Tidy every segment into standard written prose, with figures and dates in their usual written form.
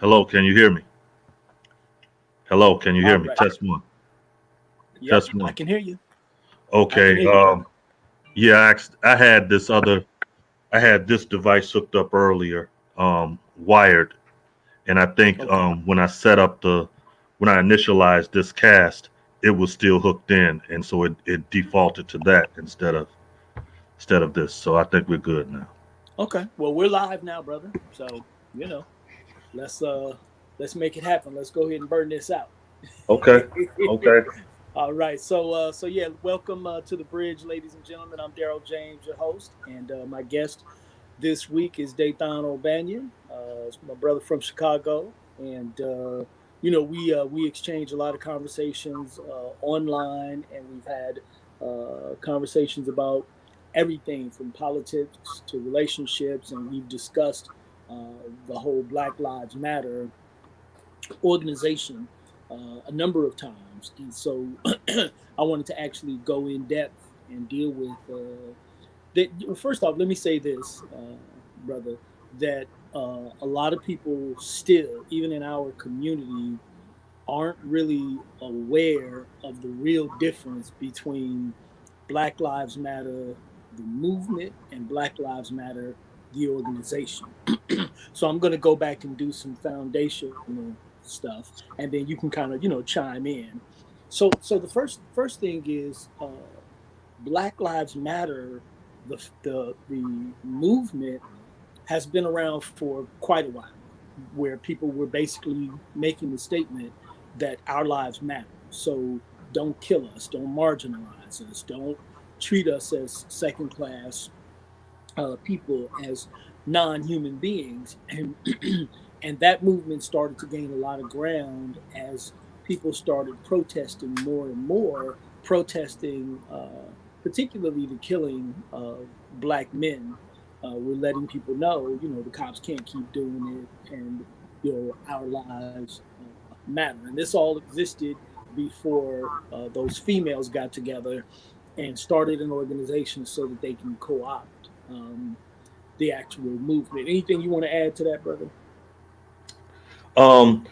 Hello, can you hear me? Hello, can you hear All me? right. Test one. Yep, Test I one. can hear you. I can Okay. hear you, brother. Yeah, I had I had this device hooked up earlier, wired, and I think Okay. when I initialized this cast, it was still hooked in, and so it defaulted to that instead of this. So I think we're good now. Okay. Well, we're live now, brother. So, you know, let's uh let's make it happen. Let's go ahead and burn this out. Okay. Okay. All right. So yeah, welcome to the bridge, ladies and gentlemen. I'm Darryl James, your host, and my guest this week is Dathon O'Banion. It's my brother from Chicago, and we exchange a lot of conversations online, and we've had conversations about everything from politics to relationships, and we've discussed the whole Black Lives Matter organization a number of times, and so I wanted to actually go in depth and deal with. First off, let me say this, brother, that a lot of people still, even in our community, aren't really aware of the real difference between Black Lives Matter, the movement, and Black Lives Matter, the organization. So I'm going to go back and do some foundational stuff, and then you can kind of chime in. So the first thing is Black Lives Matter, the movement has been around for quite a while, where people were basically making the statement that our lives matter. So don't kill us, don't marginalize us, don't treat us as second class people, as non-human beings, and and that movement started to gain a lot of ground as people started protesting more and more, protesting particularly the killing of black men. We're letting people know, the cops can't keep doing it, and our lives matter. And this all existed before those females got together and started an organization so that they can co-opt the actual movement. Anything you want to add to that, brother? Um,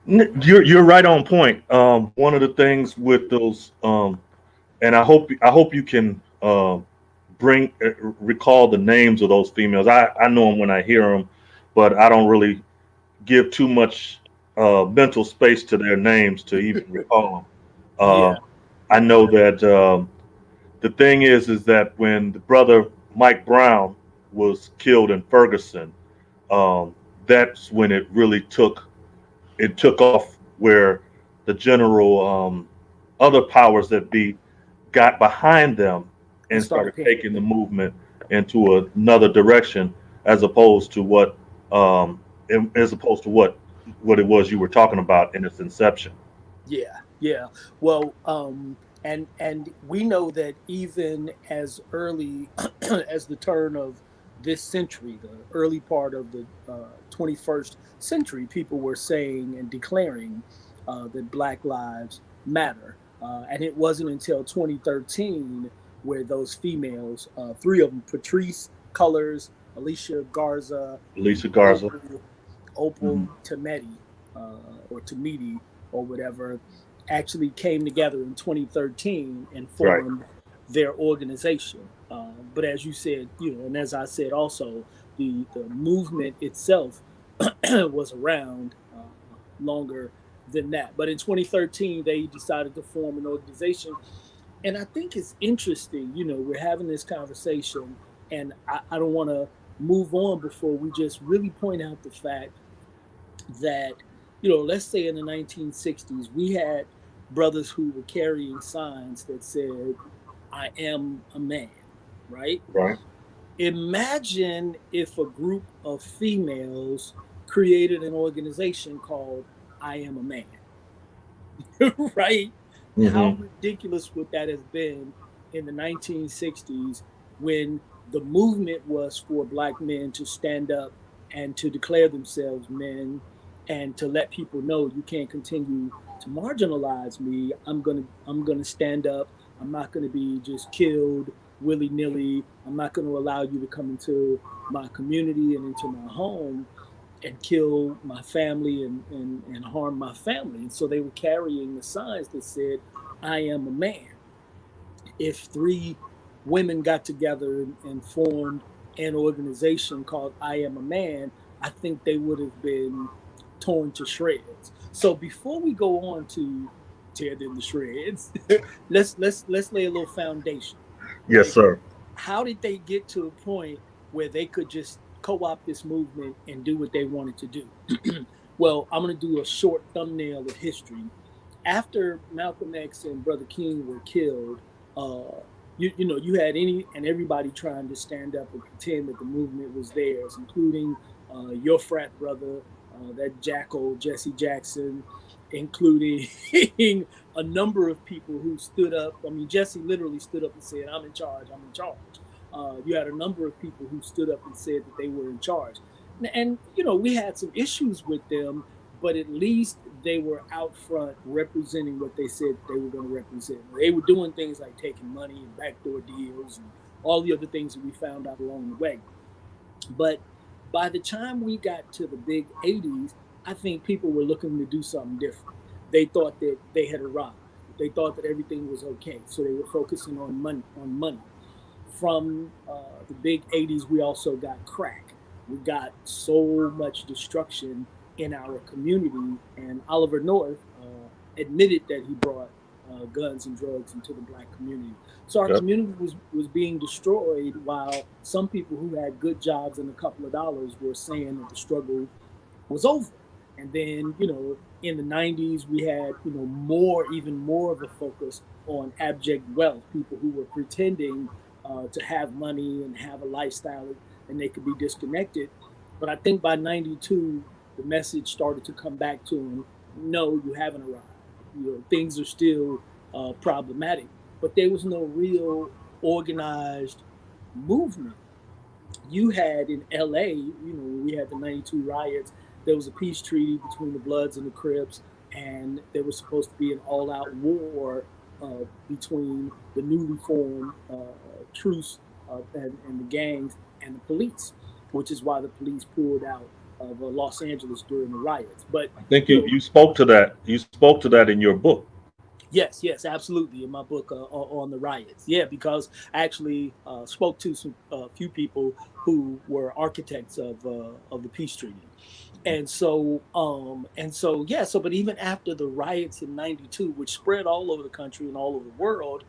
you're right on point. One of the things with those, and I hope you can bring recall the names of those females. I know them when I hear them, but I don't really give too much mental space to their names to even recall them. Yeah, I yeah, know that the thing is that when the brother Mike Brown was killed in Ferguson, um, that's when it took off where the general other powers that be got behind them and and started started paying taking the movement into another direction as opposed to what it was you were talking about in its inception. Yeah, yeah. Well, and we know that even as early as the turn of this century, the early part of the 21st century, people were saying and declaring that Black Lives Matter. And it wasn't until 2013 where those females, three of them, Patrice Cullors, Alicia Garza, and Lisa Garza. Opal Hmm. Tometi, or Tometi, or whatever, actually came together in 2013 and Right. formed their organization. But as you said, and as I said also, the movement itself was around longer than that. But in 2013, they decided to form an organization. And I think it's interesting, we're having this conversation, and I don't want to move on before we just really point out the fact that, let's say in the 1960s, we had brothers who were carrying signs that said, I am a man, right? Right. Imagine if a group of females created an organization called I Am a Man, right? How Hmm. ridiculous would that have been in the 1960s when the movement was for black men to stand up and to declare themselves men and to let people know you can't continue to marginalize me. I'm gonna stand up. I'm not gonna be just killed willy nilly. I'm not gonna allow you to come into my community and into my home. and kill my family and harm my family. And so they were carrying the signs that said, I am a man. If three women got together and formed an organization called I Am a Man, I think they would have been torn to shreds. So before we go on to tear them to shreds, let's lay a little foundation. Yes, Like, sir. how did they get to a point where they could just co-opt this movement and do what they wanted to do? Well, I'm going to do a short thumbnail of history. After Malcolm X and Brother King were killed, uh, you had any and everybody trying to stand up and pretend that the movement was theirs, including your frat brother, that jackal Jesse Jackson, including a number of people who stood up. I mean, Jesse literally stood up and said, "I'm in charge. I'm in charge." You had a number of people who stood up and said that they were in charge, and we had some issues with them, but at least they were out front representing what they said they were going to represent. They were doing things like taking money and backdoor deals and all the other things that we found out along the way. But by the time we got to the big 80s, I think people were looking to do something different. They thought that they had arrived. They thought that everything was okay. So they were focusing on money. From the big 80s, we also got crack. We got so much destruction in our community, and Oliver North admitted that he brought guns and drugs into the black community. So our Yep. community was being destroyed, while some people who had good jobs and a couple of dollars were saying that the struggle was over. And then, in the 90s, we had, even more of a focus on abject wealth, people who were pretending to have money and have a lifestyle and they could be disconnected. But I think by 92, the message started to come back to them: no, you haven't arrived. Things are still problematic. But there was no real organized movement. You had in LA, when we had the 92 riots, there was a peace treaty between the Bloods and the Crips, and there was supposed to be an all out war between the newly formed truce and the gangs and the police, which is why the police pulled out of Los Angeles during the riots. But, I think you you, know, you spoke to that. You spoke to that in your book. yes, absolutely. In my book on the riots, yeah, because I actually spoke to some few people who were architects of the peace treaty, and so yeah. So, but even after the riots in '92, which spread all over the country and all over the world,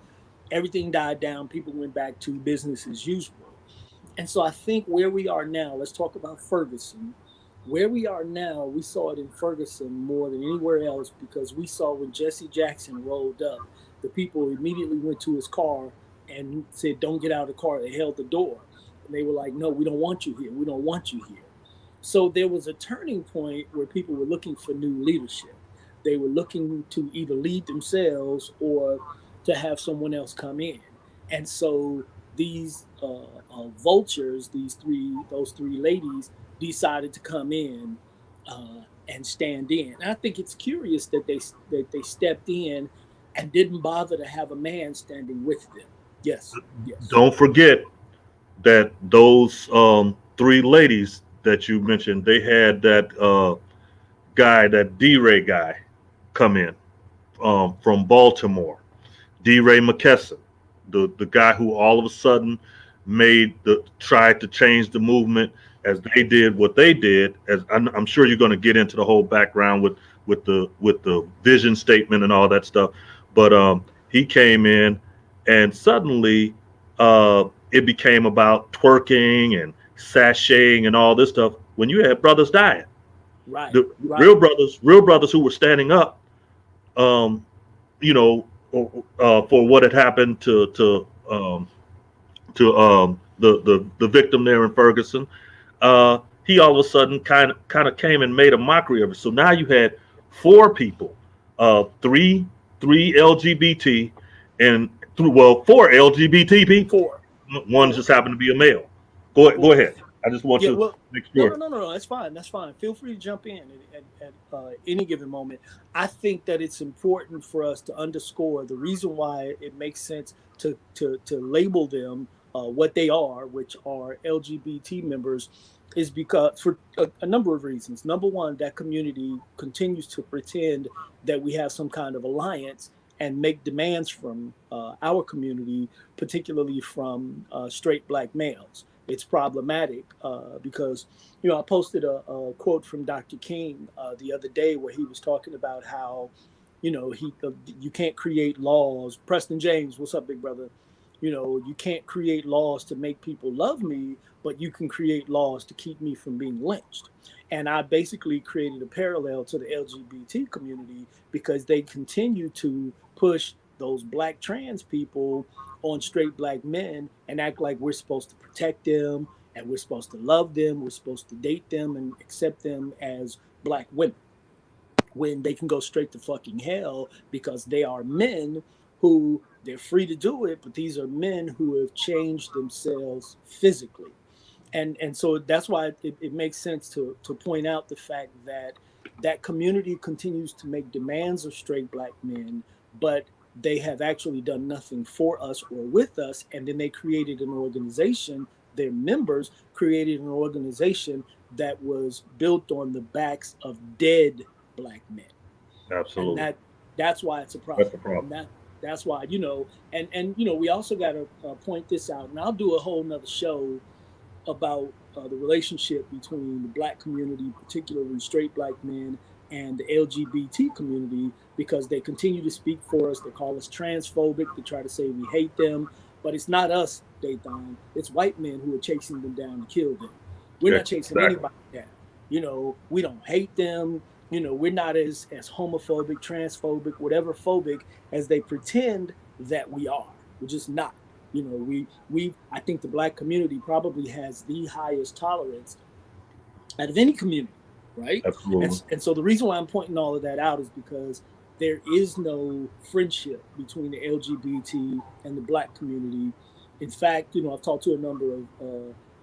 everything died down. People went back to business as usual. And so I think where we are now, let's talk about Ferguson. Where we are now, we saw it in Ferguson more than anywhere else, because we saw when Jesse Jackson rolled up, the people immediately went to his car and said, "Don't get out of the car." They held the door. And they were like, "No, we don't want you here. We don't want you here." So there was a turning point where people were looking for new leadership. They were looking to either lead themselves or to have someone else come in. And so these vultures, those three ladies, decided to come in and stand in. And I think it's curious that they stepped in and didn't bother to have a man standing with them. Yes, yes, Don't forget that those three ladies that you mentioned, they had that guy, that D-Ray guy, come in from Baltimore. D-Ray McKesson, the guy who all of a sudden tried to change the movement as they did what they did. As I'm sure you're going to get into the whole background with the vision statement and all that stuff, but he came in and suddenly it became about twerking and sashaying and all this stuff when you had brothers dying. right, The right, real brothers who were standing up, um, you know, for what had happened to the victim there in Ferguson. He all of a sudden kind of came and made a mockery of it. So now you had four people, three LGBT and four LGBT people. four, One four, just happened to be a male. Go four. ahead. I just want Yeah, to well, make no, no, sure. no, no, no. That's fine. That's fine. Feel free to jump in at any given moment. I think that it's important for us to underscore the reason why it makes sense to label them what they are, which are LGBT members, is because for a number of reasons. Number one, that community continues to pretend that we have some kind of alliance and make demands from our community, particularly from straight black males. It's problematic because, I posted a quote from Dr. King the other day where he was talking about how, you can't create laws. Preston James, what's up, big brother? You can't create laws to make people love me, but you can create laws to keep me from being lynched. And I basically created a parallel to the LGBT community because they continue to push those black trans people on straight black men and act like we're supposed to protect them and we're supposed to love them, we're supposed to date them and accept them as black women when they can go straight to fucking hell because they are men who they're free to do it, but these are men who have changed themselves physically. And so that's why it makes sense to point out the fact that that community continues to make demands of straight black men, but they have actually done nothing for us or with us. And then they created an organization, their members created an organization that was built on the backs of dead black men. And Absolutely. that's why it's a That's problem. the problem. And that's why, and we also got to point this out. And I'll do a whole nother show about the relationship between the black community, particularly straight black men, and the LGBT community, because they continue to speak for us. They call us transphobic. They try to say we hate them, but it's not us, Dathon. It's white men who are chasing them down to kill them. We're Yeah, not chasing exactly. anybody down. We don't hate them. We're not as homophobic, transphobic, whatever phobic as they pretend that we are. We're just not. We I think the black community probably has the highest tolerance out of any community, right? Absolutely. And so the reason why I'm pointing all of that out is because there is no friendship between the LGBT and the black community. In fact, I've talked to a number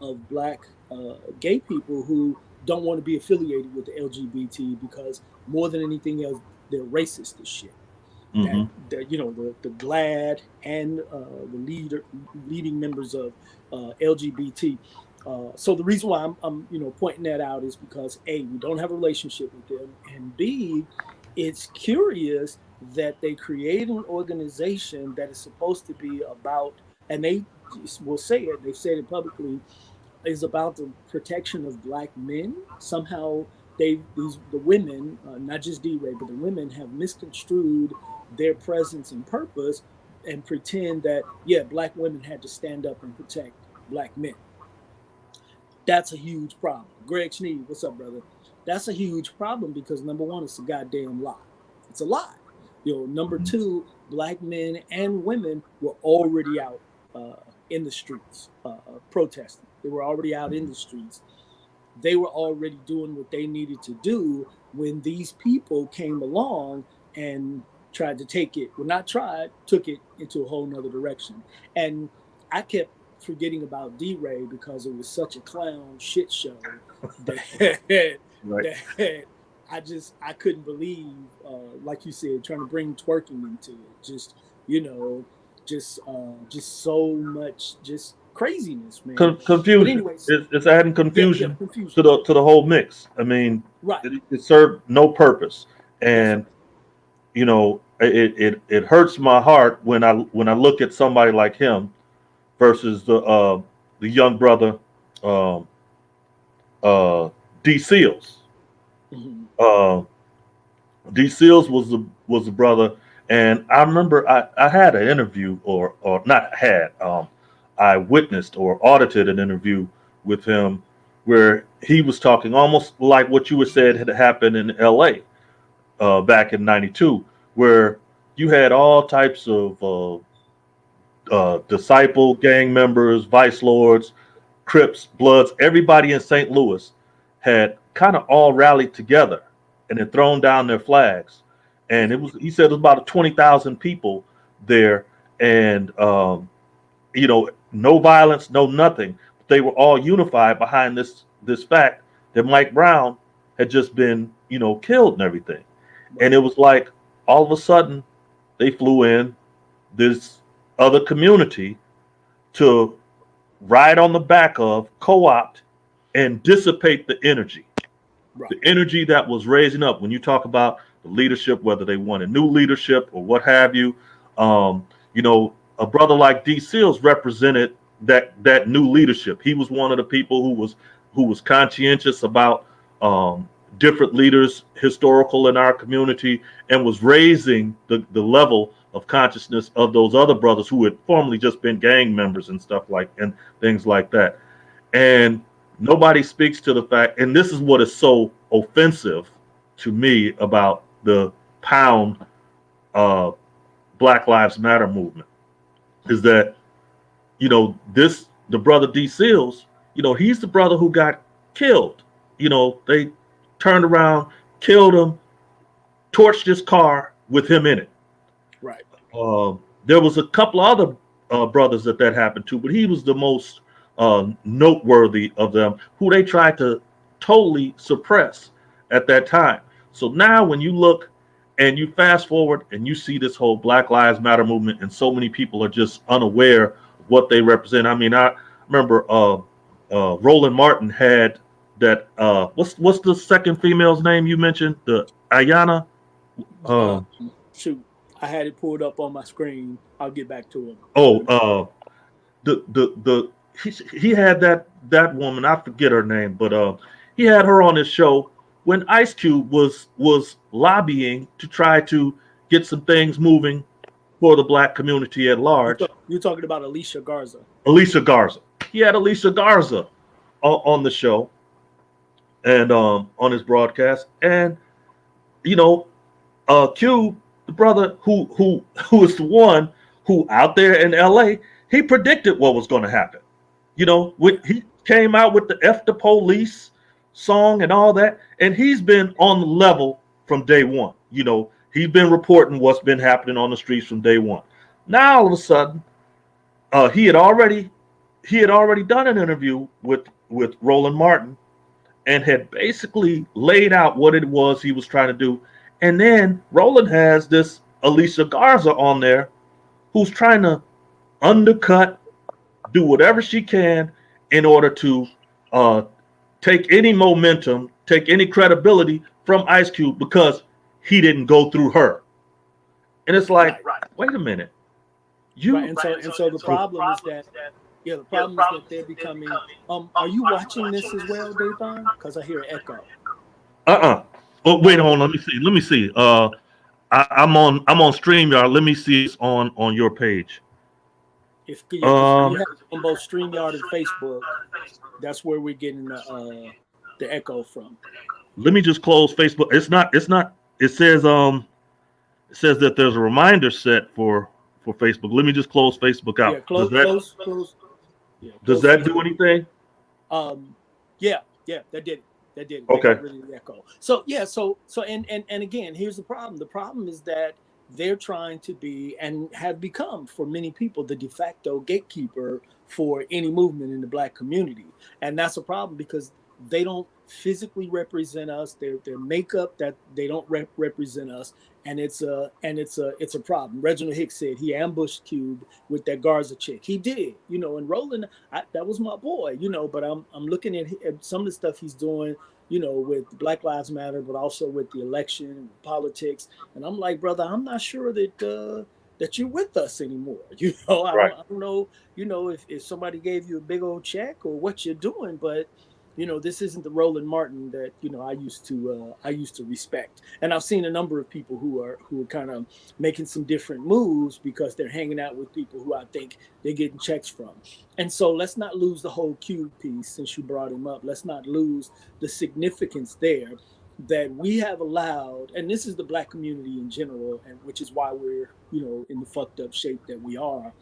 of black gay people who don't want to be affiliated with the LGBT because more than anything else, they're racist as shit. that Hmm. that the GLAD and the leading members of LGBT. So the reason why I'm pointing that out is because A, we don't have a relationship with them, and B, it's curious that they create an organization that is supposed to be about, and they will say it, they've said it publicly, is about the protection of black men. Somehow the women, not just D-Ray, but the women have misconstrued their presence and purpose and pretend that, yeah, black women had to stand up and protect black men. That's a huge problem. Greg Sneed, what's up, brother? That's a huge problem because number one, it's a goddamn lie. It's a lie. Number Hmm. two, black men and women were already out in the streets protesting. They were already out in the streets. They were already doing what they needed to do when these people came along and tried to take it. Well, not tried, took it into a whole nother direction. And I kept forgetting about D-Ray because it was such a clown shit show that Right. that I couldn't believe, like you said, trying to bring twerking into it. Just so much just craziness, man. But Confusion. anyways, It's adding yeah, confusion confusion. to the whole mix. I mean, Right. it served no purpose, That's and right. it hurts my heart when I look at somebody like him versus the young brother, um, D Seals. Mhm. Uh, D Seals was the brother, and I remember I had an interview or not had I witnessed or audited an interview with him where he was talking almost like what you were said had happened in L.A. Back in '92, where you had all types of disciple gang members, vice lords, Crips, Bloods, everybody in St. Louis had kind of all rallied together and had thrown down their flags. And Yeah. it was, he said, it was about 20,000 people there, and no violence, no nothing. They were all unified behind this fact that Mike Brown had just been, killed and everything. And Right. it was like all of a sudden they flew in this other community to ride on the back of, co-opt, and dissipate the energy. Right. The energy that was raising up when you talk about the leadership, whether they wanted new leadership or what have you. You know, a brother like D. Seals represented that new leadership. He was one of the people who was conscientious about different leaders, historical in our community, and was raising the level of consciousness of those other brothers who had formerly just been gang members and stuff like and things like that. And nobody speaks to the fact, and this is what is so offensive to me about the pound uh, Black Lives Matter movement, is that, you know, the brother D. Seals, you know, he's the brother who got killed. You know, they turned around, killed him, torched his car with him in it. Right. There was a couple other brothers that happened to, but he was the most noteworthy of them, who they tried to totally suppress at that time. So now, when you look and you fast forward and you see this whole Black Lives Matter movement, and so many people are just unaware of what they represent. I mean, I remember Roland Martin had that. What's the second female's name you mentioned? The Ayana. Shoot, I had it pulled up on my screen. I'll get back to him. The he had that woman. I forget her name, but he had her on his show when Ice Cube was lobbying to try to get some things moving for the black community at large. You're talking about Alicia Garza. Alicia Garza. He had Alicia Garza on the show and on his broadcast, and you know, Cube, the brother who is the one who out there in L.A., he predicted what was going to happen. You know, he came out with the F the Police song and all that, and he's been on the level from day one. You know, he's been reporting what's been happening on the streets from day one. Now all of a sudden, he had already done an interview with Roland Martin and had basically laid out what it was he was trying to do. And then Roland has this Alicia Garza on there who's trying to undercut, do whatever she can in order to take any momentum, take any credibility from Ice Cube, because he didn't go through her. And it's like, right. Wait a minute. And so the problem is that the problem is that they're becoming. Are you watching this as well, Dathon? Because I hear an echo. Oh, wait, hold on. Let me see. I'm on StreamYard. Let me see it's on your page. If you have on both StreamYard and Facebook, that's where we're getting the echo from. Let me just close Facebook. It's not. It says that there's a reminder set for Facebook. Let me just close Facebook out. Yeah, close. Does that do anything? Yeah, that did it. That did it. Okay. That got rid of the echo. So and again, here's the problem. The problem is that they're trying to be, and have become for many people, the de facto gatekeeper for any movement in the black community. And that's a problem because they don't physically represent us. Their makeup, that they don't represent us. And it's a problem. Reginald Hicks said he ambushed Cube with that Garza chick. He did, you know, and Roland, that was my boy, you know, but I'm looking at some of the stuff he's doing, you know, with Black Lives Matter, but also with the election and politics. And I'm like, brother, I'm not sure that you're with us anymore. You know, I don't know, you know, if somebody gave you a big old check or what you're doing, but you know, this isn't the Roland Martin that, you know, I used to respect. And I've seen a number of people who are kind of making some different moves because they're hanging out with people who I think they're getting checks from. And so let's not lose the whole Cube piece, since you brought him up. Let's not lose the significance there that we have allowed, and this is the black community in general, and which is why we're, you know, in the fucked up shape that we are.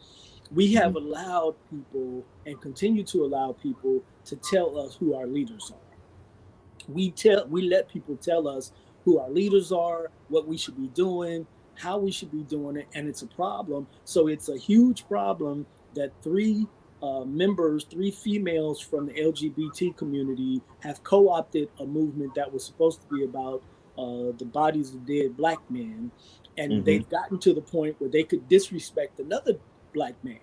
We have allowed people and continue to allow people to tell us who our leaders are. We let people tell us who our leaders are, what we should be doing, how we should be doing it, and it's a problem. So it's a huge problem that three females from the LGBT community have co-opted a movement that was supposed to be about the bodies of dead black men, and they've gotten to the point where they could disrespect another black man,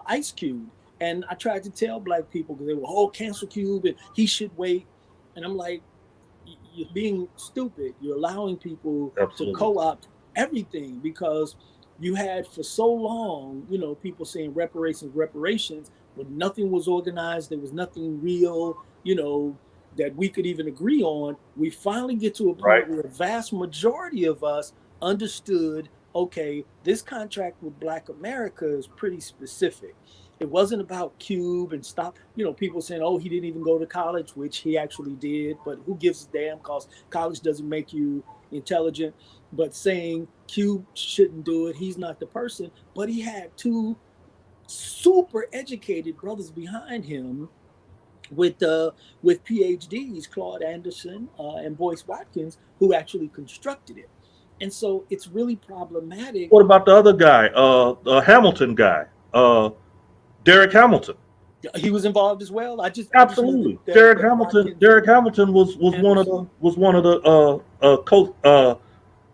Ice Cube, And I tried to tell black people because they were, oh, cancel Cube and he should wait. And I'm like, you're being stupid. You're allowing people to Absolutely. co-opt everything because you had for so long, people saying reparations, but nothing was organized. There was nothing real, that we could even agree on. We finally get to a Right. point where a vast majority of us understood, okay, this contract with Black America is pretty specific. It wasn't about Cube and stop, people saying, oh, he didn't even go to college, which he actually did, but who gives a damn because college doesn't make you intelligent. But saying Cube shouldn't do it, he's not the person. But he had two super educated brothers behind him with PhDs, Claude Anderson and Boyce Watkins, who actually constructed it. And so it's really problematic. What about the other guy, Hamilton guy, Derek Hamilton? He was involved as well. I just knew Absolutely, that Watkins Derek and Hamilton was Anderson one of the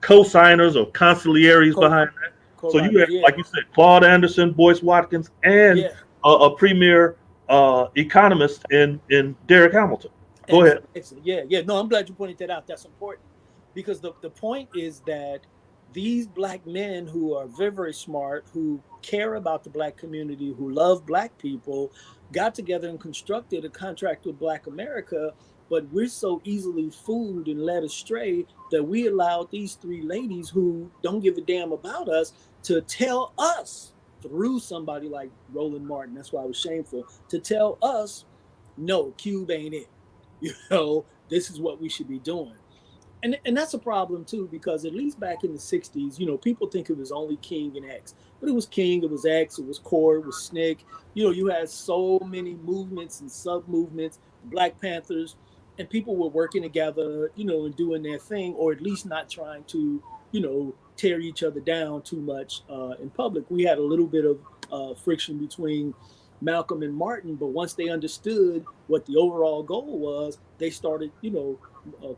co-signers or consiglieries co behind that. So you co-writers. had, like you said, Claude Anderson, Boyce Watkins, and Yeah. a premier economist in Derek Hamilton. Go ahead. Excellent, excellent. Yeah. No, I'm glad you pointed that out. That's important because the point is that these black men who are very, very smart, who care about the black community, who love black people, got together and constructed a contract with Black America. But we're so easily fooled and led astray that we allowed these three ladies who don't give a damn about us to tell us through somebody like Roland Martin. That's why it was shameful to tell us, no, Cube ain't it. This is what we should be doing. And that's a problem too, because at least back in the 60s, people think it was only King and X. But it was King, it was X, it was Core, it was Snick. You had so many movements and sub-movements, Black Panthers, and people were working together, and doing their thing, or at least not trying to, tear each other down too much in public. We had a little bit of friction between Malcolm and Martin, but once they understood what the overall goal was, they started,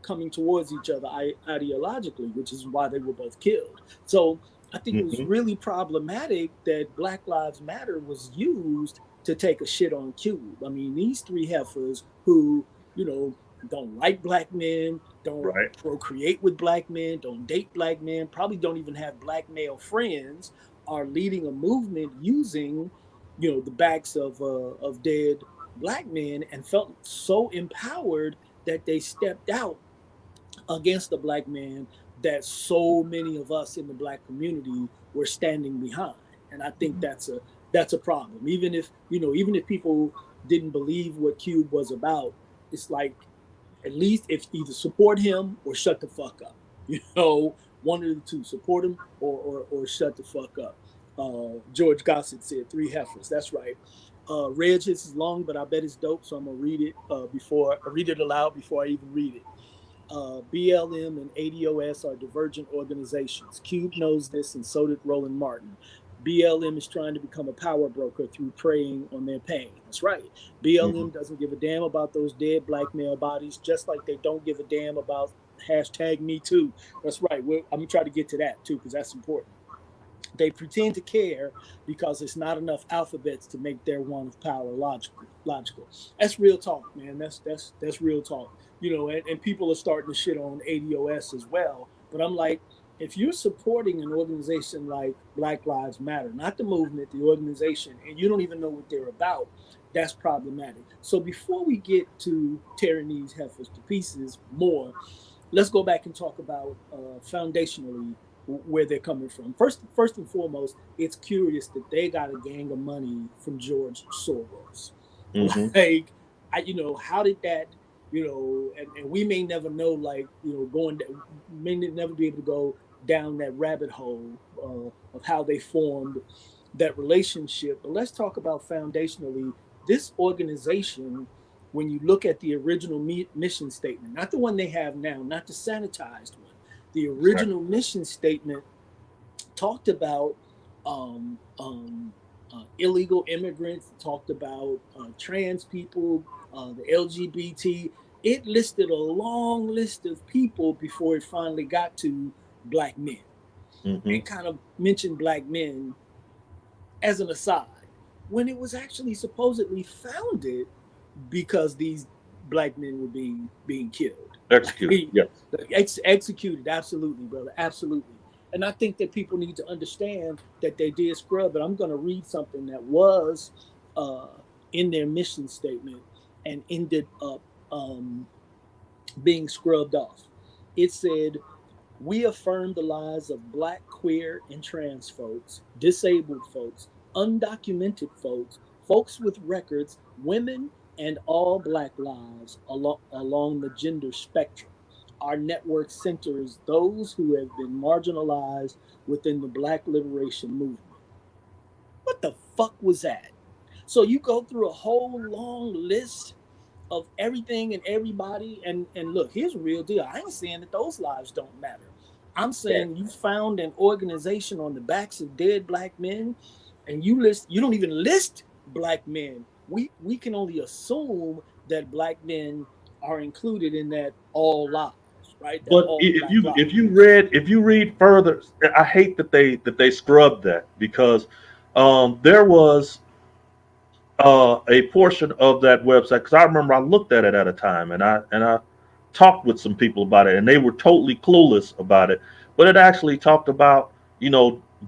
coming towards each other ideologically, which is why they were both killed. So I think it was Hmm. really problematic that Black Lives Matter was used to take a shit on Cube. I mean, these three heifers who, don't like black men, don't Right. procreate with black men, don't date black men, probably don't even have black male friends, are leading a movement using, the backs of dead black men, and felt so empowered that they stepped out against the black man that so many of us in the black community were standing behind. And I think that's a problem. Even if people didn't believe what Cube was about, it's like, at least if either support him or shut the fuck up. One of the two, support him or shut the fuck up. George Gossett said three heifers. That's right. Reg, this is long, but I bet it's dope, so I'm gonna read it before I read it aloud before I even read it. BLM and ADOS are divergent organizations. Cube knows this, and so did Roland Martin. BLM is trying to become a power broker through preying on their pain. That's right. Hmm. BLM doesn't give a damn about those dead black male bodies, just like they don't give a damn about hashtag Me Too. That's right. I'm going to try to get to that too, because that's important. They pretend to care because it's not enough alphabets to make their one of power logical. That's real talk, man. That's real talk. And people are starting to shit on ADOS as well. But I'm like, if you're supporting an organization like Black Lives Matter, not the movement, the organization, and you don't even know what they're about, that's problematic. So before we get to tearing these heifers to pieces more, let's go back and talk about foundationally where they're coming from. First and foremost, it's curious that they got a gang of money from George Soros. Hmm. Like, how did that, and we may never know, like, may never be able to go down that rabbit hole of how they formed that relationship. But let's talk about foundationally this organization. When you look at the original mission statement, not the one they have now, not the sanitized one, the Exactly. original mission statement talked about illegal immigrants, talked about trans people, the LGBT. It listed a long list of people before it finally got to black men, Hmm. and kind of mentioned black men as an aside. when it was actually supposedly founded because these black men were being killed. Executed. Yes. Executed, absolutely, brother, absolutely. And I think that people need to understand that they did scrub it. I'm going to read something that was uh, in their mission statement and ended up being scrubbed off. It said, "We affirm the lives of black, queer, and trans folks, disabled folks, undocumented folks, folks with records, women, and all black lives along the gender spectrum. Our network centers those who have been marginalized within the black liberation movement." What the fuck was that? So you go through a whole long list of everything and everybody, and look, here's a real deal. I ain't saying that those lives don't matter. I'm saying you found an organization on the backs of dead black men, and you don't even list black men. We can only assume that black men are included in that all lives, right? That But all black lives. if you read further, I hate that they scrubbed that, because there was a portion of that website, because I remember I looked at it at a time, and I talked with some people about it, and they were totally clueless about it. But it actually talked about,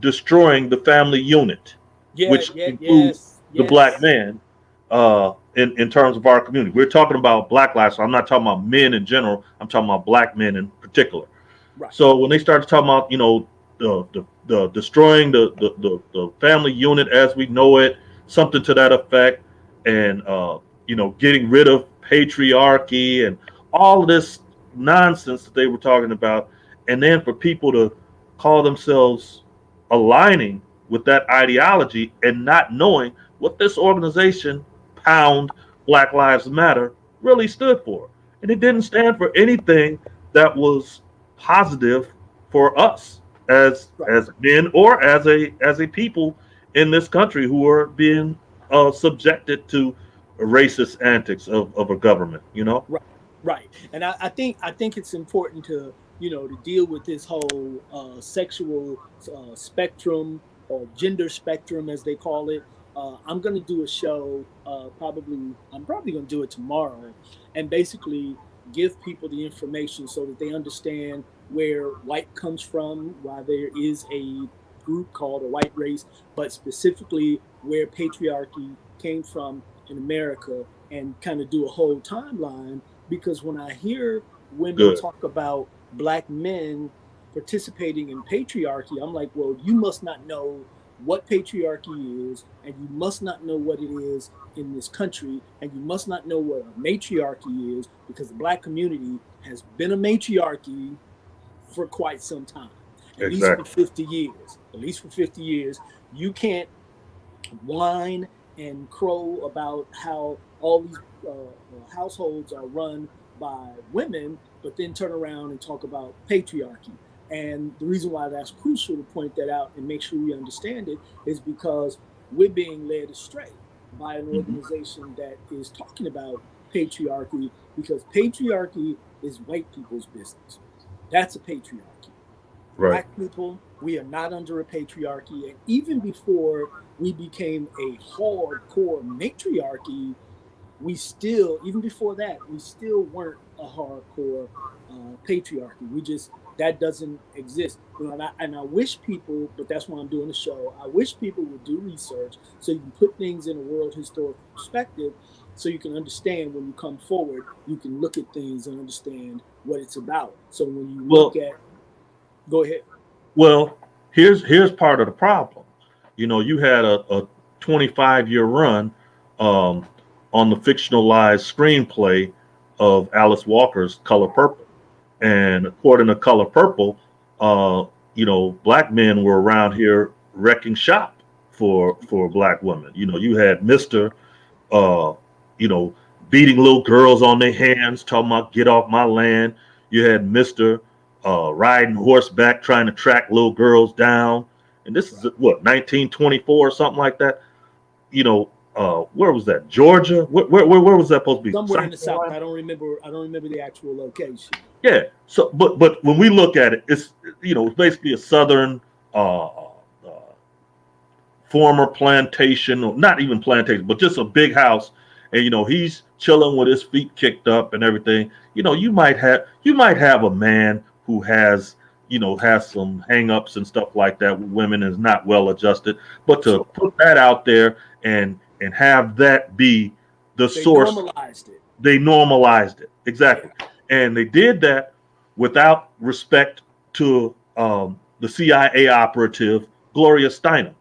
destroying the family unit, Yeah, which yeah, includes yes, the black yes. man. In terms of our community, we're talking about black lives. So I'm not talking about men in general. I'm talking about black men in particular. Right. So when they started talking about, the destroying the family unit as we know it, something to that effect, and getting rid of patriarchy and all of this nonsense that they were talking about, and then for people to call themselves aligning with that ideology and not knowing what this organization, Pound Black Lives Matter, really stood for, and it didn't stand for anything that was positive for us Right. as men, or as a people in this country who are being subjected to racist antics of a government. Right, right, and I think it's important to to deal with this whole sexual spectrum or gender spectrum as they call it. I'm going to do a show. I'm probably going to do it tomorrow, and basically give people the information so that they understand where white comes from, why there is a group called a white race, but specifically where patriarchy came from in America, and kind of do a whole timeline. Because when I hear women Good. talk about black men participating in patriarchy, I'm like, well, you must not know what patriarchy is, and you must not know what it is in this country, and you must not know what a matriarchy is, because the black community has been a matriarchy for quite some time, at least for Exactly. 50 years. At least for 50 years. You can't whine and crow about how all these households are run by women, but then turn around and talk about patriarchy. And the reason why that's crucial to point that out and make sure we understand it is because we're being led astray by an Hmm. organization that is talking about patriarchy, because patriarchy is white people's business. That's a patriarchy. Right. Black people, we are not under a patriarchy. And even before we became a hardcore matriarchy, even before that, we still weren't a hardcore patriarchy. That doesn't exist. And I wish people, but that's why I'm doing the show, I wish people would do research so you can put things in a world historical perspective, so you can understand when you come forward, you can look at things and understand what it's about. So when you look Well, at, go ahead. well, here's part of the problem. You had a 25-year run um, on the fictionalized screenplay of Alice Walker's Color Purple. And according to Color Purple, black men were around here wrecking shop for black women. You had Mister, uh, you know, beating little girls on their hands, talking about get off my land. You had Mister riding horseback, trying to track little girls down. And this is Right. what, 1924 or something like that. Where was that? Georgia? Where was that supposed to be? Somewhere in South the South. Carolina? I don't remember the actual location. Yeah. So, but when we look at it, it's basically a southern uh, former plantation, or not even plantation, but just a big house, and he's chilling with his feet kicked up and everything. You might have a man who has some hang-ups and stuff like that with women, is not well adjusted, but to Sure. put that out there and have that be the They source. normalized it. They normalized it, exactly. Yeah. And they did that without respect to the CIA operative Gloria Steinem.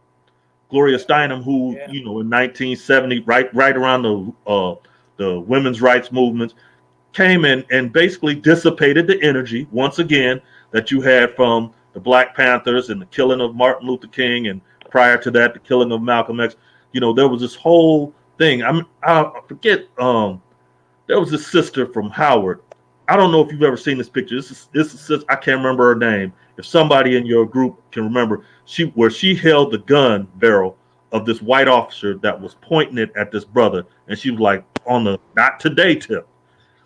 Gloria Steinem, who Yeah. in 1970, right around the women's rights movements, came in and basically dissipated the energy once again that you had from the Black Panthers and the killing of Martin Luther King, and prior to that, the killing of Malcolm X. There was this whole thing. I forget. There was this sister from Howard. I don't know if you've ever seen this picture. This is sister, I can't remember her name. If somebody in your group can remember, she held the gun barrel of this white officer that was pointing it at this brother, and she was like on the not today tip,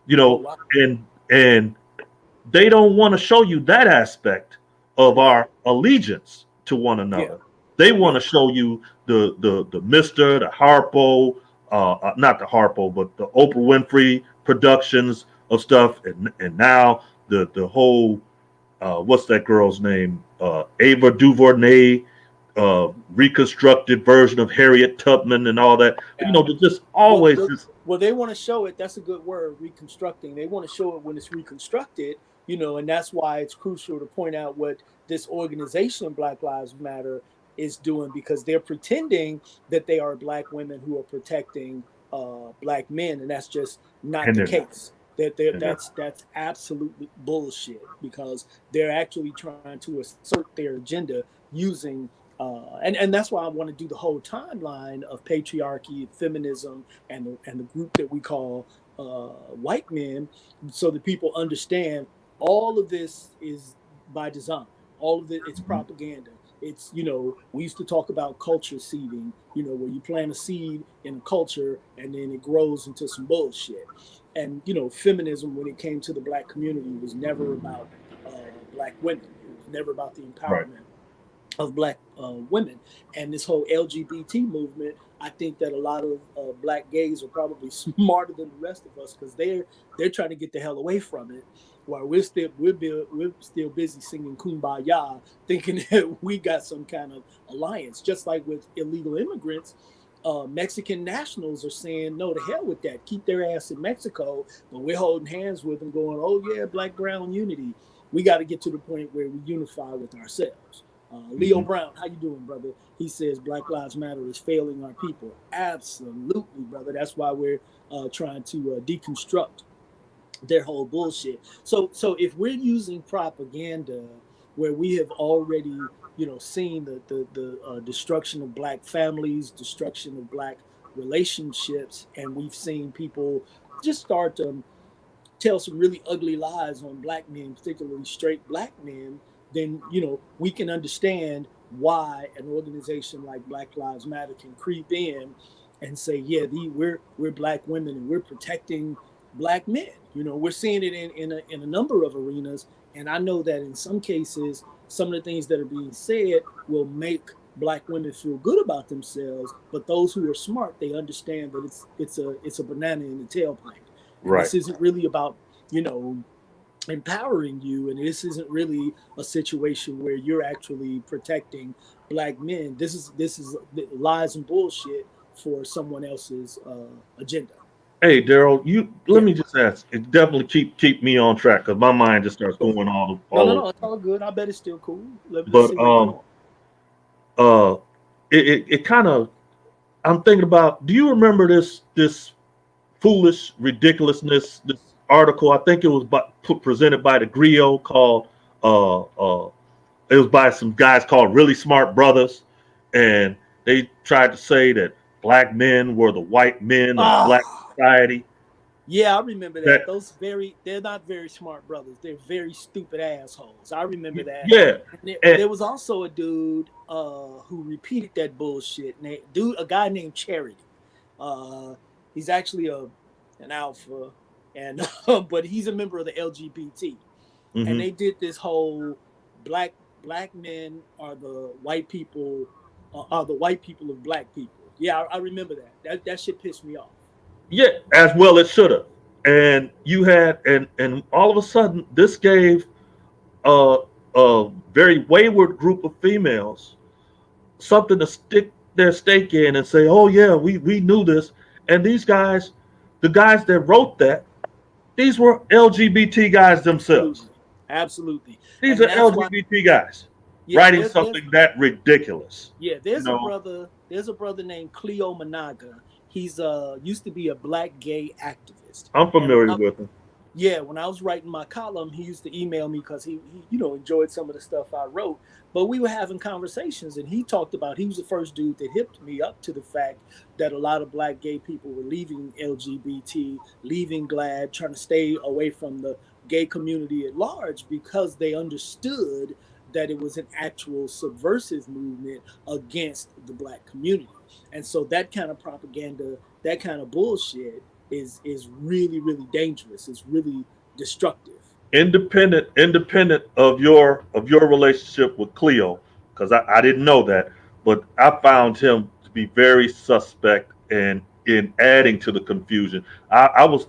Oh, wow. and they don't want to show you that aspect of our allegiance to one Yeah. another. They want Yeah. to show you the Mister, the Harpo, not the Harpo, but the Oprah Winfrey productions of stuff, and now the whole what's that girl's name? Ava DuVernay, reconstructed version of Harriet Tubman and all that. Yeah. They're just always just. Well, they want to show it. That's a good word, reconstructing. They want to show it when it's reconstructed, and that's why it's crucial to point out what this organization, Black Lives Matter, is doing, because they're pretending that they are Black women who are protecting Black men, and that's just not And the they're not. case. That's absolutely bullshit, because they're actually trying to assert their agenda using and that's why I want to do the whole timeline of patriarchy, feminism, and the group that we call white men, so that people understand all of this is by design. All of it's propaganda. It's we used to talk about culture seeding, where you plant a seed in a culture and then it grows into some bullshit. And feminism, when it came to the Black community, was never about Black women. It was never about the Right. empowerment of Black women. And this whole LGBT movement, I think that a lot of Black gays are probably smarter than the rest of us, because they're trying to get the hell away from it, while we're still busy singing Kumbaya, thinking that we got some kind of alliance. Just like with illegal immigrants, Mexican nationals are saying no, to hell with that, keep their ass in Mexico, but we're holding hands with them, going, oh yeah, Black brown unity. We got to get to the point where we unify with ourselves. Leo Brown, how you doing, brother? He says Black Lives Matter is failing our people. Absolutely, brother. That's why we're trying to deconstruct their whole bullshit. So if we're using propaganda where we have already seen the destruction of Black families, destruction of Black relationships, and we've seen people just start to tell some really ugly lies on Black men, particularly straight Black men, then we can understand why an organization like Black Lives Matter can creep in and say, yeah, we're Black women and we're protecting Black men. We're seeing it in a number of arenas, and I know that in some cases, some of the things that are being said will make Black women feel good about themselves, but those who are smart, they understand that it's a banana in the tailpipe. And Right. this isn't really about, empowering you, and this isn't really a situation where you're actually protecting Black men. This is lies and bullshit for someone else's agenda. Hey, Daryl, let Yeah. me just ask. It definitely keep me on track, because my mind just starts Go going for it. all No, all no, over. no. It's all good. I bet it's still cool. Let's see But where you're going. uh, it kind of, I'm thinking about. Do you remember this foolish ridiculousness? This article, I think it was presented by the Griot, called uh uh. It was by some guys called Really Smart Brothers, and they tried to say that Black men were the white men of Black Ah, society. yeah, I remember That that. They're not very smart brothers. They're very stupid assholes. I remember that. yeah, And and there was also a dude who repeated that bullshit. A guy named Charity. Uh, he's actually an alpha, and but he's a member of the LGBT. And hmm they did this whole black black men are the white people are the white people of black people. Yeah, I remember that. That shit pissed me off. Yeah, as well it should have. And you had and all of a sudden this gave a a very wayward group of females something to stick their stake in and say, "Oh yeah, we knew this." And these guys, the guys that wrote that, these were LGBT guys themselves. Absolutely, absolutely, These and are that's why. LGBT guys Yeah, writing something that ridiculous. You there's a know, brother. There's a brother named Cleo Managa. He's used to be a black gay activist, I'm and familiar with them. yeah, when I was writing my column, he used to email me because he enjoyed some of the stuff I wrote. But we were having conversations, and he talked about he was the first dude that hipped me up to the fact that a lot of black gay people were leaving LGBT, leaving GLAAD, trying to stay away from the gay community at large because they understood that it was an actual subversive movement against the black community. And so that kind of propaganda, that kind of bullshit is really really dangerous. It's really destructive. Independent of your relationship with Cleo, because I didn't know that, but I found him to be very suspect and in adding to the confusion. I was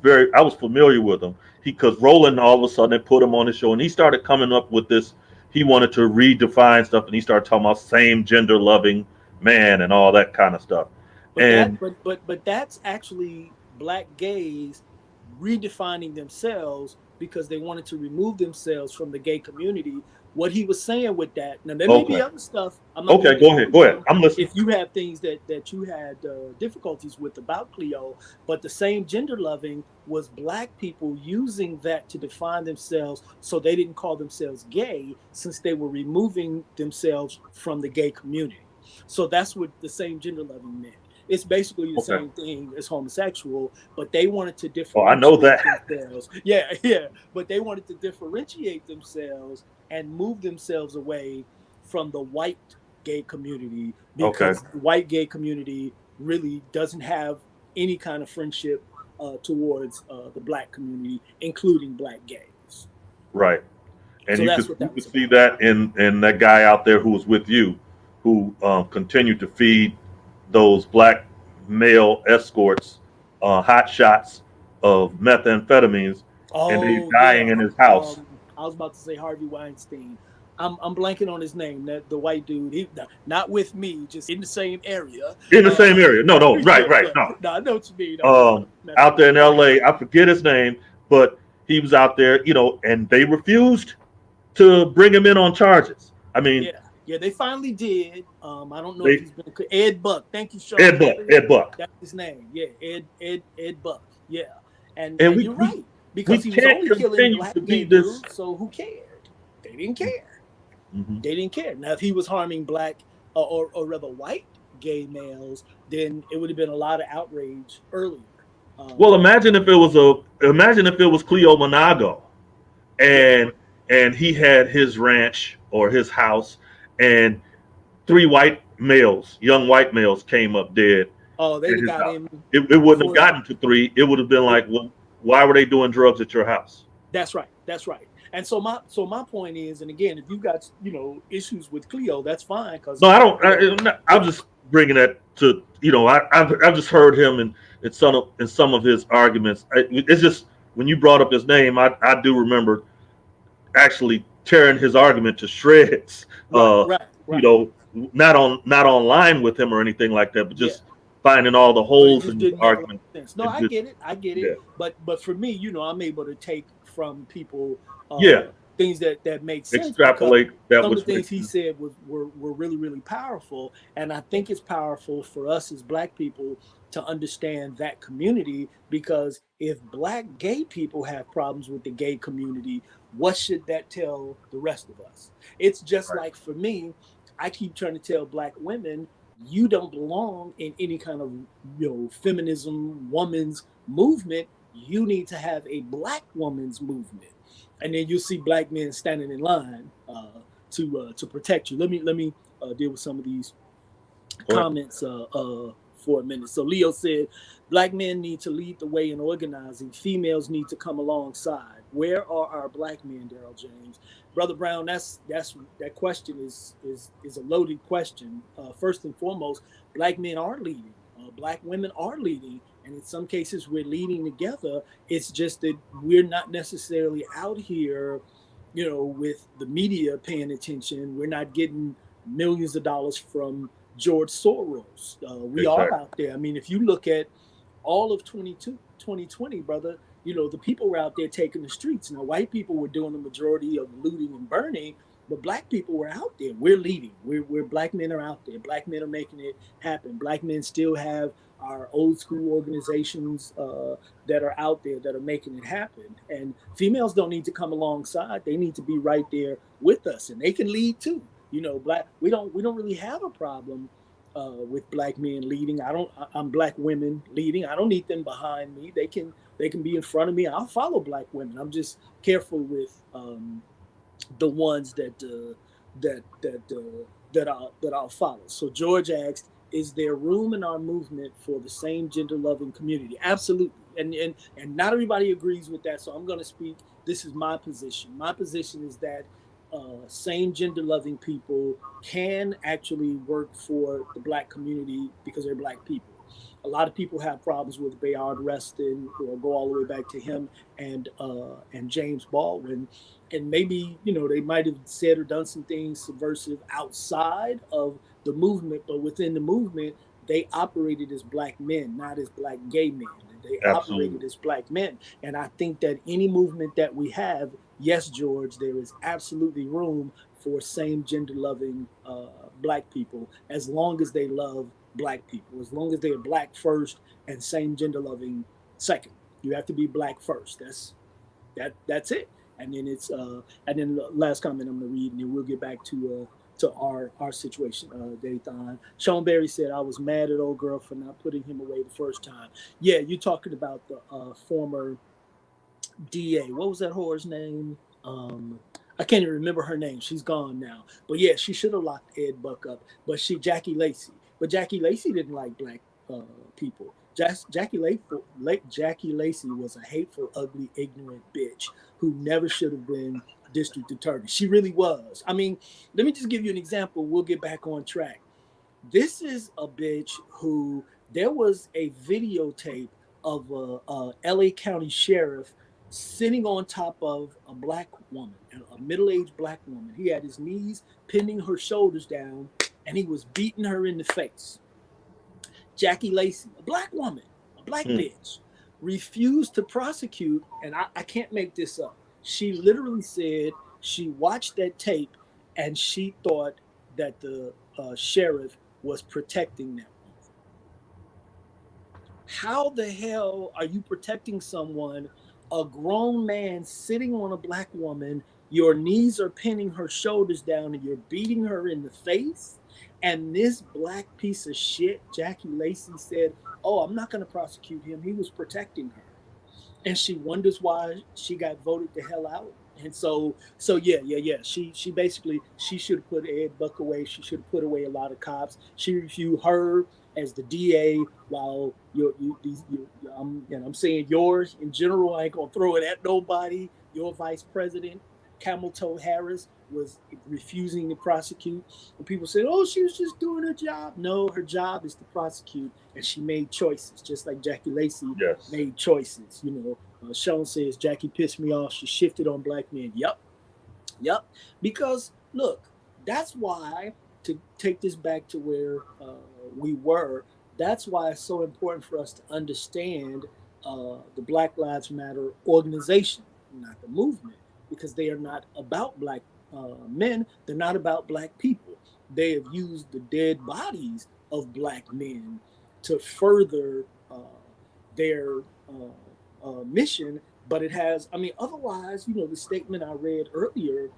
familiar with him because Roland all of a sudden put him on the show and he started coming up with this. He wanted to redefine stuff and he started talking about same gender loving man and all that kind of stuff. But And that's actually black gays redefining themselves because they wanted to remove themselves from the gay community. What he was saying with that, now there may be okay, other stuff. I'm not okay, going to go ahead. him I'm listening. if you have things that you had difficulties with about Cleo, but the same gender loving was black people using that to define themselves, so they didn't call themselves gay since they were removing themselves from the gay community. So that's what the same gender loving meant. It's basically the Okay. same thing as homosexual, but they wanted to Oh, I know differentiate that. themselves. Yeah, yeah. But they wanted to differentiate themselves and move themselves away from the white gay community Okay. because the white gay community really doesn't have any kind of friendship towards the black community, including black gays. Right. And So you that's could what you that could was see about. that in that guy out there who was with you, who continued to feed those black male escorts hot shots of methamphetamines, and they Oh dying yeah. in his house I was about to say Harvey Weinstein. I'm blanking on his name. That the white dude. He not with me, just in the same area. in the Uh, same area. No, no, right, yeah, right, yeah. no. No, I know what you mean. I'm just messing Out with there in you. L.A., I forget his name, but he was out there, and they refused to bring him in on charges. I mean, Yeah, yeah. They finally did. I don't know if they he's been Ed Buck. Thank you, Sean. Ed Buck, That's his name. Yeah, Ed Buck. Yeah, and and we you're we right because we he was can't only killing continue black to be gay this. dudes. So who cared? They didn't care. Mhm. They didn't care. Now, if he was harming black or rather white gay males, then it would have been a lot of outrage earlier. Well, Um, imagine if it was Cleo Monago, yeah. and he had his ranch or his house, and three young white males came up dead Oh, they'd at have his got house. him It wouldn't have before. gotten to three. It would have been It, like, well, why were they doing drugs at your house? that's right. That's right. And so my point is, and again, if you got issues with Cleo, that's fine because No, I don't. you know I'm just bringing that to I've just heard him in some of his arguments. It's just when you brought up his name, I do remember actually tearing his argument to shreds. right, Uh, right, you right. know, not online with him or anything like that, but Yeah. just finding all the But it holes just in his didn't make a lot argument of sense. No, and I just get it. I get it. yeah, But for me, I'm able to take from people yeah, things that make sense because extrapolate that some of which the things makes he sense. said were really, really powerful. And I think it's powerful for us as black people to understand that community because if black gay people have problems with the gay community, what should that tell the rest of us? It's just Right, like for me, I keep trying to tell black women you don't belong in any kind of feminism woman's movement. You need to have a black woman's movement, and then you'll see black men standing in line to protect you. Let me deal with some of these go ahead. comments for a minute. So Leo said, black men need to lead the way in organizing. Females need to come alongside. Where are our black men, Darryl James? Brother Brown, that question is a loaded question. First and foremost, black men are leading. Black women are leading, and in some cases we're leading together. It's just that we're not necessarily out here, with the media paying attention. We're not getting millions of dollars from George Soros. We are Exactly. out there. I mean, if you look at all of 2020, brother, the people were out there taking the streets. Now, white people were doing the majority of looting and burning, but black people were out there. We're leading. We're black men are out there. Black men are making it happen. Black men still have our old school organizations that are out there that are making it happen. And females don't need to come alongside. They need to be right there with us, and they can lead too. Black we don't really have a problem with black men leading. I'm black women leading. I don't need them behind me. They can be in front of me. I'll follow black women. I'm just careful with the ones that I'll follow. So George asked, "Is there room in our movement for the same gender loving community?" Absolutely, and not everybody agrees with that. So I'm going to speak. This is my position. My position is that same gender loving people can actually work for the black community because they're black people. A lot of people have problems with Bayard Rustin, or go all the way back to him and James Baldwin, and maybe they might have said or done some things subversive outside of the movement, but within the movement they operated as black men, not as black gay men. They operated Absolutely. as black men, and I think that any movement that we have, yes, George, there is absolutely room for same gender loving black people, as long as they love black people, as long as they are black first and same gender loving second. You have to be black first. That's it. And then the last comment I'm going to read, and then we'll get back to our situation. Dathon, Sean Berry said, "I was mad at old girl for not putting him away the first time." Yeah, you're talking about the former DA. What was that whore's name? I can't even remember her name. She's gone now. But yeah, she should have locked Ed Buck up. But Jackie Lacey. But Jackie Lacey didn't like black people. Jackie Lacey was a hateful, ugly, ignorant bitch who never should have been district attorney. She really was. I mean, let me just give you an example. We'll get back on track. This is a bitch who, there was a videotape of a LA County sheriff sitting on top of a black woman, a middle-aged black woman. He had his knees pinning her shoulders down, and he was beating her in the face. Jackie Lacey, a black woman, a black Hmm. bitch, refused to prosecute, and I can't make this up. She literally said she watched that tape and she thought that the sheriff was protecting them. How the hell are you protecting someone, a grown man sitting on a black woman? Your knees are pinning her shoulders down and you're beating her in the face. And this black piece of shit, Jackie Lacey, said, "Oh, I'm not going to prosecute him. He was protecting her." And she wonders why she got voted the hell out. And so yeah. She basically, she should have put Ed Buck away. She should have put away a lot of cops. She reviewed her as the DA, while I'm saying yours in general. I ain't gonna throw it at nobody. Your vice president, Camel Toe Harris, was refusing to prosecute. And people said, "Oh, she was just doing her job." No, her job is to prosecute, and she made choices, just like Jackie Lacey Yes. made choices. Sean says Jackie pissed me off. She shifted on black men. Yep, yep. Because look, that's why, to take this back to where we were. That's why it's so important for us to understand the Black Lives Matter organization, not the movement, because they are not about black men. They're not about black people. They have used the dead bodies of black men to further their mission. But it has, I mean, otherwise, the statement I read earlier,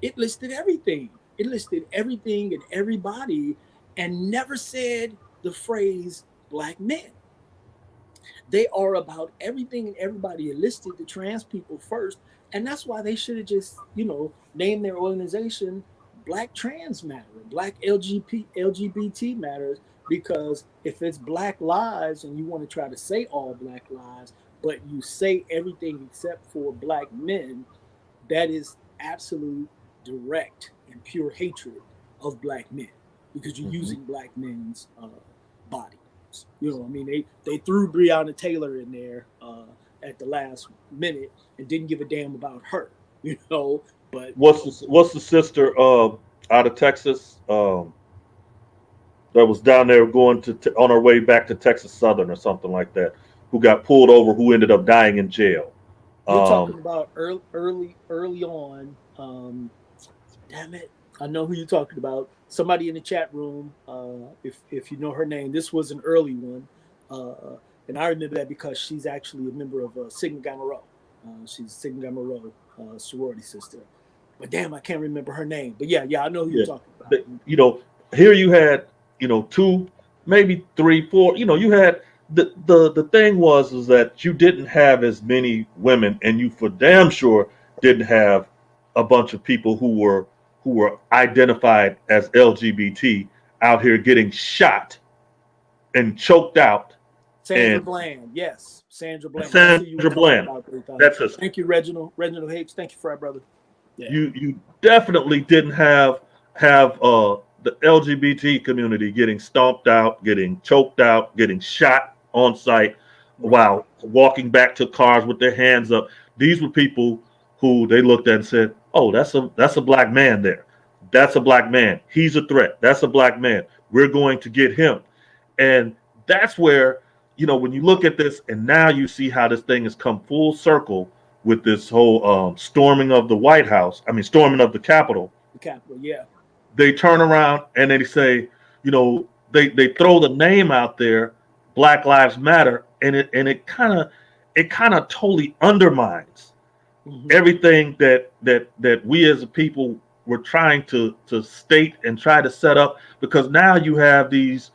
it listed everything. It listed everything and everybody, and never said the phrase black men. They are about everything and everybody. It listed the trans people first, and that's why they should have just, named their organization Black Trans Matter, Black LGBT Matters, because if it's Black Lives and you want to try to say all Black lives, but you say everything except for black men, that is absolute direct and pure hatred of black men because you're Mhm. using black men's bodies. You know, I mean, they threw Breonna Taylor in there at the last minute and didn't give a damn about her. You know, but What's the sister out of Texas that was down there going on her way back to Texas Southern or something like that, who got pulled over, who ended up dying in jail? you're Um, talking about early on. Damn it, I know who you're talking about. Somebody in the chat room, if you know her name, this was an early one, and I remember that because she's actually a member of Sigma Gamma Rho. She's Sigma Gamma Rho sorority sister. But damn, I can't remember her name. But yeah, I know who you're yeah, talking about. you know, here you had, two, maybe three, four. You had the thing was is that you didn't have as many women, and you for damn sure didn't have a bunch of people who were identified as LGBT out here getting shot and choked out. Sandra And Bland, yes, Sandra Bland. That's who you were Sandra talking Bland, about. Dathon. that's a Thank you, Reginald. Reginald Hapes. Thank you, frat brother. Yeah. you definitely didn't have the LGBT community getting stomped out, getting choked out, getting shot on site Right. while walking back to cars with their hands up. These were people who they looked at and said, "Oh, that's a black man there. That's a black man. He's a threat. That's a black man. We're going to get him." And that's where, when you look at this and now you see how this thing has come full circle with this whole storming of the White House, I mean, storming of the Capitol. The Capitol. Yeah. They turn around and they say, they throw the name out there, Black Lives Matter, and it kind of totally undermines Hmm. everything that we as a people were trying to state and try to set up, because now you have these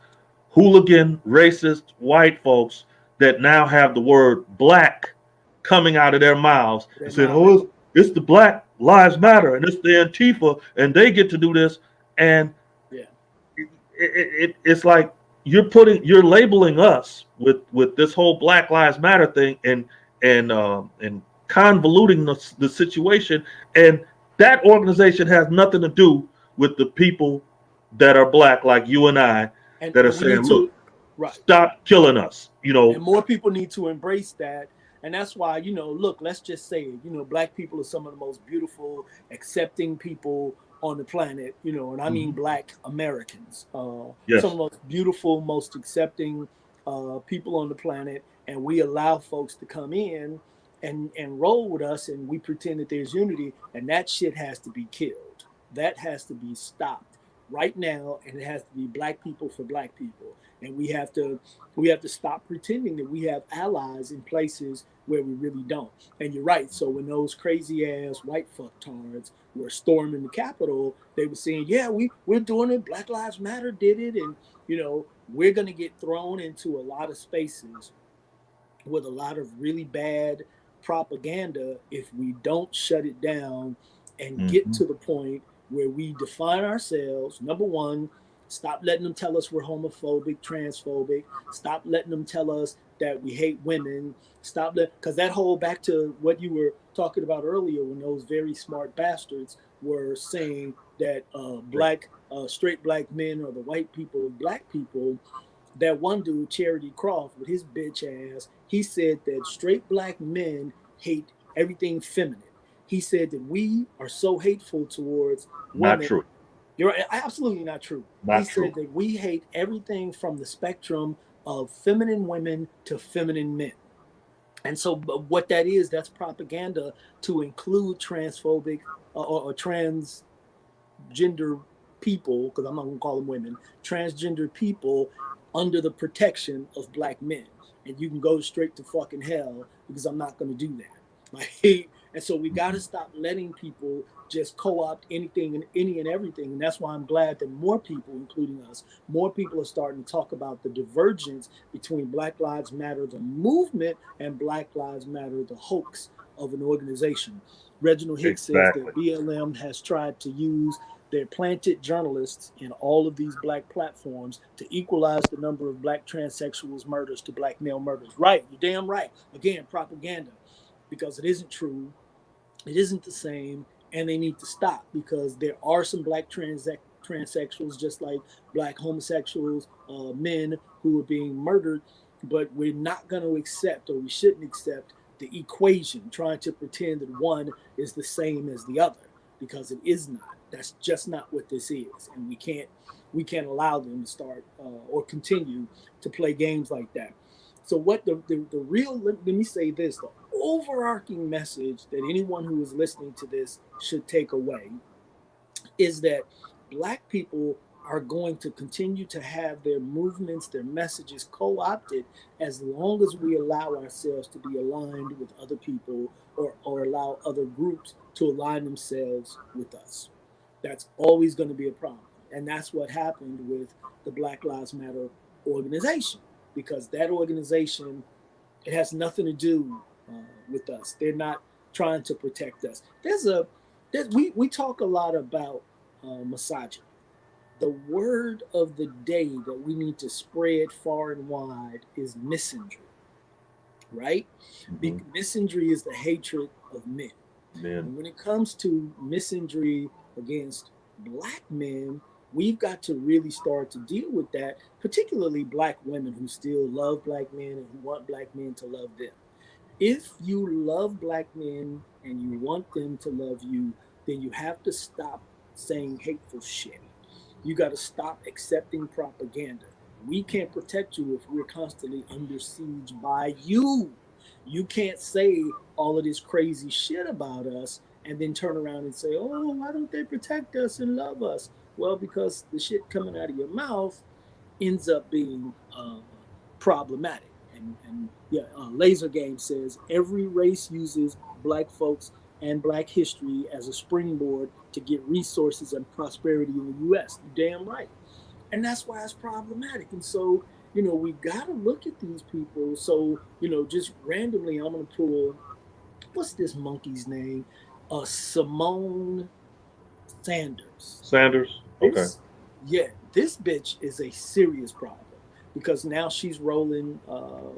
hooligan, racist white folks that now have the word black coming out of their mouths Their and saying, mouth. "Oh, it's the Black Lives Matter and it's the Antifa and they get to do this." And Yeah. it's like you're labeling us with this whole Black Lives Matter thing, and convoluting the situation. And that organization has nothing to do with the people that are black like you and I, that are And we saying, need "Look, to, right. stop killing us." And more people need to embrace that. And that's why, look, let's just say it. Black people are some of the most beautiful, accepting people on the planet, and I mean Mhm. black Americans. Some of Yes. the most beautiful, most accepting people on the planet. And we allow folks to come in and roll with us, and we pretend that there's unity, and that shit has to be killed. That has to be stopped right now, and it has to be black people for black people. And we have to stop pretending that we have allies in places where we really don't. And you're right. So when those crazy ass white fucktards were storming the Capitol, they were saying, "Yeah, we're doing it. Black Lives Matter did it," and we're gonna get thrown into a lot of spaces with a lot of really bad propaganda if we don't shut it down and get Hmm. to the point where we define ourselves. Number one, stop letting them tell us we're homophobic, transphobic. Stop letting them tell us that we hate women. Because that whole back to what you were talking about earlier, when those very smart bastards were saying that straight black men are the white people of black people. That one dude, Charity Croft, with his bitch ass, he said that straight black men hate everything feminine. He said that we are so hateful towards Not women. true. You're absolutely not true. He Not true. said that we hate everything from the spectrum of feminine women to feminine men. And so, what that is, that's propaganda to include transphobic or transgender people, because I'm not going to call them women, transgender people under the protection of black men. And you can go straight to fucking hell because I'm not going to do that. Like, and so we got to stop letting people just co-opt anything and any and everything. And that's why I'm glad that more people, including us, more people are starting to talk about the divergence between Black Lives Matter, the movement, and Black Lives Matter, the hoax of an organization. Reginald Hicks says that Exactly. BLM has tried to use their planted journalists in all of these black platforms to equalize the number of black transsexuals murders to black male murders. Right, you're damn right. Again, propaganda, because it isn't true. It isn't the same, and they need to stop because there are some black transsexuals, just like black homosexuals, men who are being murdered. But we're not going to accept, or we shouldn't accept, the equation trying to pretend that one is the same as the other because it is not. That's just not what this is, and we can't allow them to start or continue to play games like that. So what the real, let me say this, the overarching message that anyone who is listening to this should take away is that black people are going to continue to have their movements, their messages co-opted as long as we allow ourselves to be aligned with other people, or allow other groups to align themselves with us. That's always going to be a problem. And that's what happened with the Black Lives Matter organization, because that organization, it has nothing to do with us. They're not trying to protect us. We talk a lot about misogyny. The word of the day that we need to spread far and wide is misandry, right? Mm-hmm. Misandry is the hatred of men. Men. And when it comes to misandry against black men, we've got to really start to deal with that, particularly black women who still love black men and who want black men to love them. If you love black men and you want them to love you, then you have to stop saying hateful shit. You got to stop accepting propaganda. We can't protect you if we're constantly under siege by you. You can't say all of this crazy shit about us and then turn around and say, oh, why don't they protect us and love us? Well, because the shit coming out of your mouth ends up being problematic. And yeah, Laser Game says every race uses black folks and black history as a springboard to get resources and prosperity in the U.S. Damn right. And that's why it's problematic. And so, we got to look at these people. So, just randomly, I'm going to pull, what's this monkey's name? Simone Sanders. Sanders. Okay. This bitch is a serious problem because now she's rolling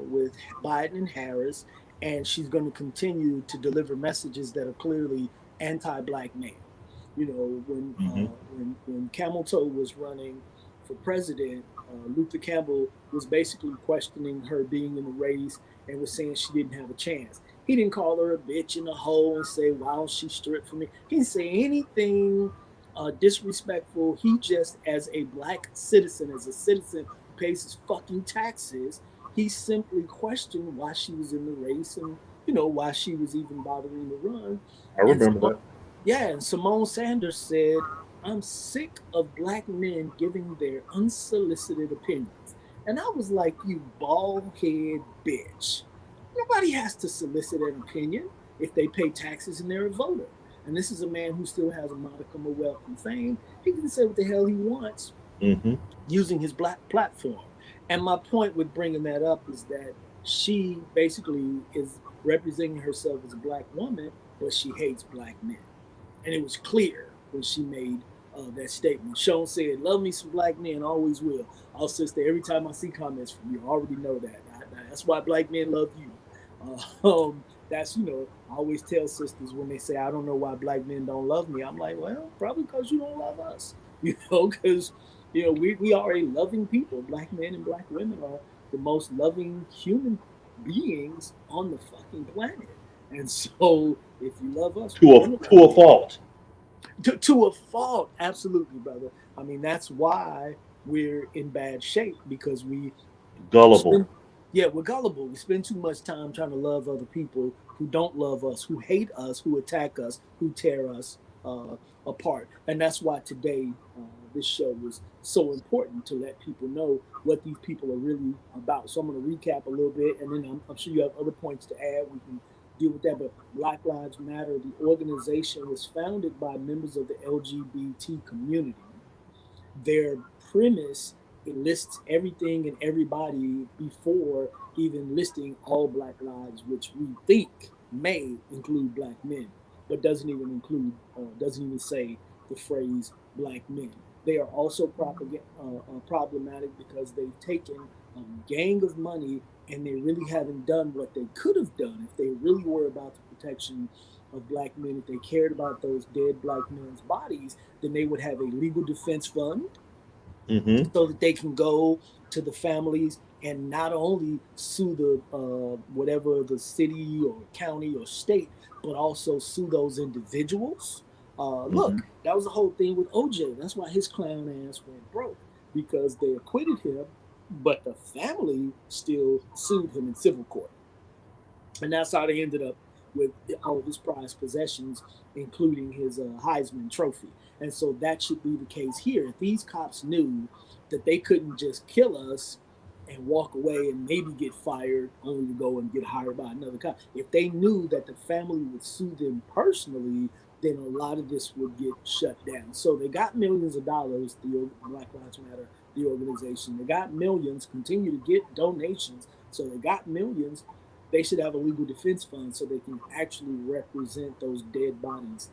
with Biden and Harris, and she's going to continue to deliver messages that are clearly anti-black man. Mm-hmm. When Camel Toe was running for president, Luther Campbell was basically questioning her being in the race and was saying she didn't have a chance. He didn't call her a bitch and a hoe and say, why don't she strip for me? He didn't say anything disrespectful. He just, as a black citizen, as a citizen who pays his fucking taxes, he simply questioned why she was in the race and, why she was even bothering to run. I And remember that. yeah, and Simone Sanders said, I'm sick of black men giving their unsolicited opinions. And I was like, you bald head bitch. Nobody has to solicit an opinion if they pay taxes and they're a voter. And this is a man who still has a modicum of wealth and fame. He can say what the hell he wants Mm-hmm. using his black platform. And my point with bringing that up is that she basically is representing herself as a black woman, but she hates black men. And it was clear when she made that statement. Sean said, love me some black men, always will. I'll sister, every time I see comments from you, I already know that. That's why black men love you. That's, I always tell sisters when they say, I don't know why black men don't love me. I'm like, well, probably because you don't love us. Because, we are a loving people. Black men and black women are the most loving human beings on the fucking planet. And so if you love us, To a fault. To a fault, absolutely, brother. I mean, that's why we're in bad shape because Gullible. we're gullible. We spend too much time trying to love other people who don't love us, who hate us, who attack us, who tear us apart. And that's why today this show was so important to let people know what these people are really about. So I'm going to recap a little bit, and then I'm sure you have other points to add. We can deal with that. But Black Lives Matter, the organization, was founded by members of the LGBT community. Their premise, it lists everything and everybody before even listing all black lives, which we think may include black men. but doesn't even include, doesn't even say the phrase black men. They are also problematic because they've taken a gang of money and they really haven't done what they could have done if they really were about the protection of black men. If they cared about those dead black men's bodies, then they would have a legal defense fund Mm-hmm. so that they can go to the families and not only sue the whatever the city or county or state, but also sue those individuals. Mm-hmm. Look, that was the whole thing with OJ. That's why his clown ass went broke because they acquitted him, but the family still sued him in civil court, and that's how they ended up with all of his prized possessions, including his Heisman Trophy. And so that should be the case here. If these cops knew that they couldn't just kill us and walk away and maybe get fired only to go and get hired by another cop, if they knew that the family would sue them personally, then a lot of this would get shut down. So they got millions of dollars, the Black Lives Matter, the organization. They got millions, continue to get donations. So they got millions. They should have a legal defense fund so they can actually represent those dead bodies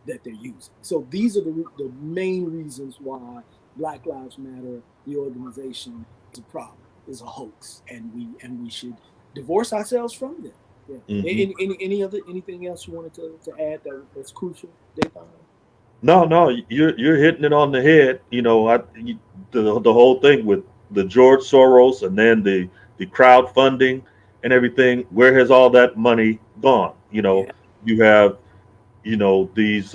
that they're using. So these are the main reasons why Black Lives Matter, the organization, is a problem, is a hoax, and we should divorce ourselves from them. Yeah. Mm-hmm. Anything else you wanted to add that's crucial, Dathon? No, you're hitting it on the head. The whole thing with the George Soros and then the crowdfunding and everything. Where has all that money gone? Yeah. You have these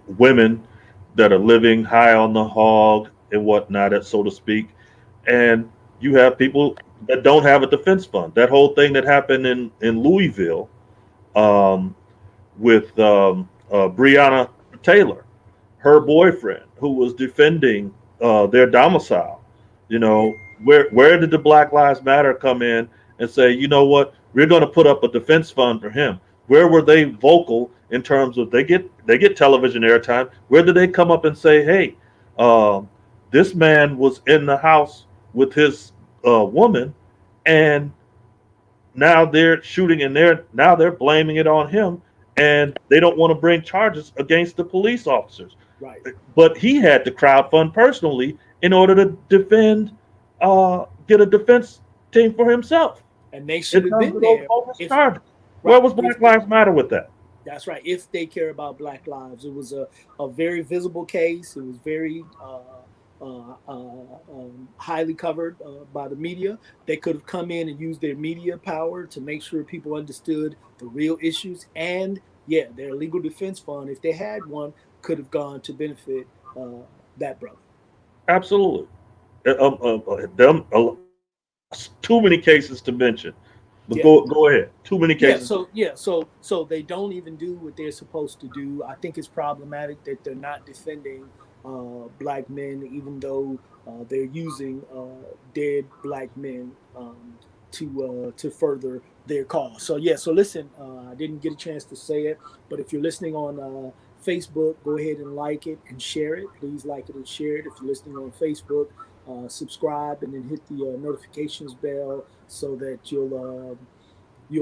women that are living high on the hog and whatnot, so to speak, and you have people that don't have a defense fund. That whole thing that happened in Louisville. Um, with Breonna Taylor, her boyfriend, who was defending their domicile. Yeah. Where did the Black Lives Matter come in and say, you know what, we're going to put up a defense fund for him? Where were they vocal in terms of they get television airtime? Where did they come up and say, hey, this man was in the house with his woman, and now they're shooting and they're blaming it on him, and they don't want to bring charges against the police officers, Right. but he had to crowdfund personally in order to get a defense team for himself And they in should have terms been of those there bogus if charges. Where right was if Black Lives Matter with that? that's right. If they care about Black lives, it was a very visible case. It was very highly covered by the media. They could have come in and used their media power to make sure people understood the real issues. And yeah, their legal defense fund, if they had one, could have gone to benefit that brother. Absolutely. Too many cases to mention, but Yeah. go ahead. Too many Yeah, cases. so they don't even do what they're supposed to do. I think it's problematic that they're not defending black men, even though they're using dead black men to further their cause. So yeah, so listen, I didn't get a chance to say it, but if you're listening on Facebook, go ahead and like it and share it. Please like it and share it. If you're listening on Facebook, subscribe and then hit the notifications bell so that you'll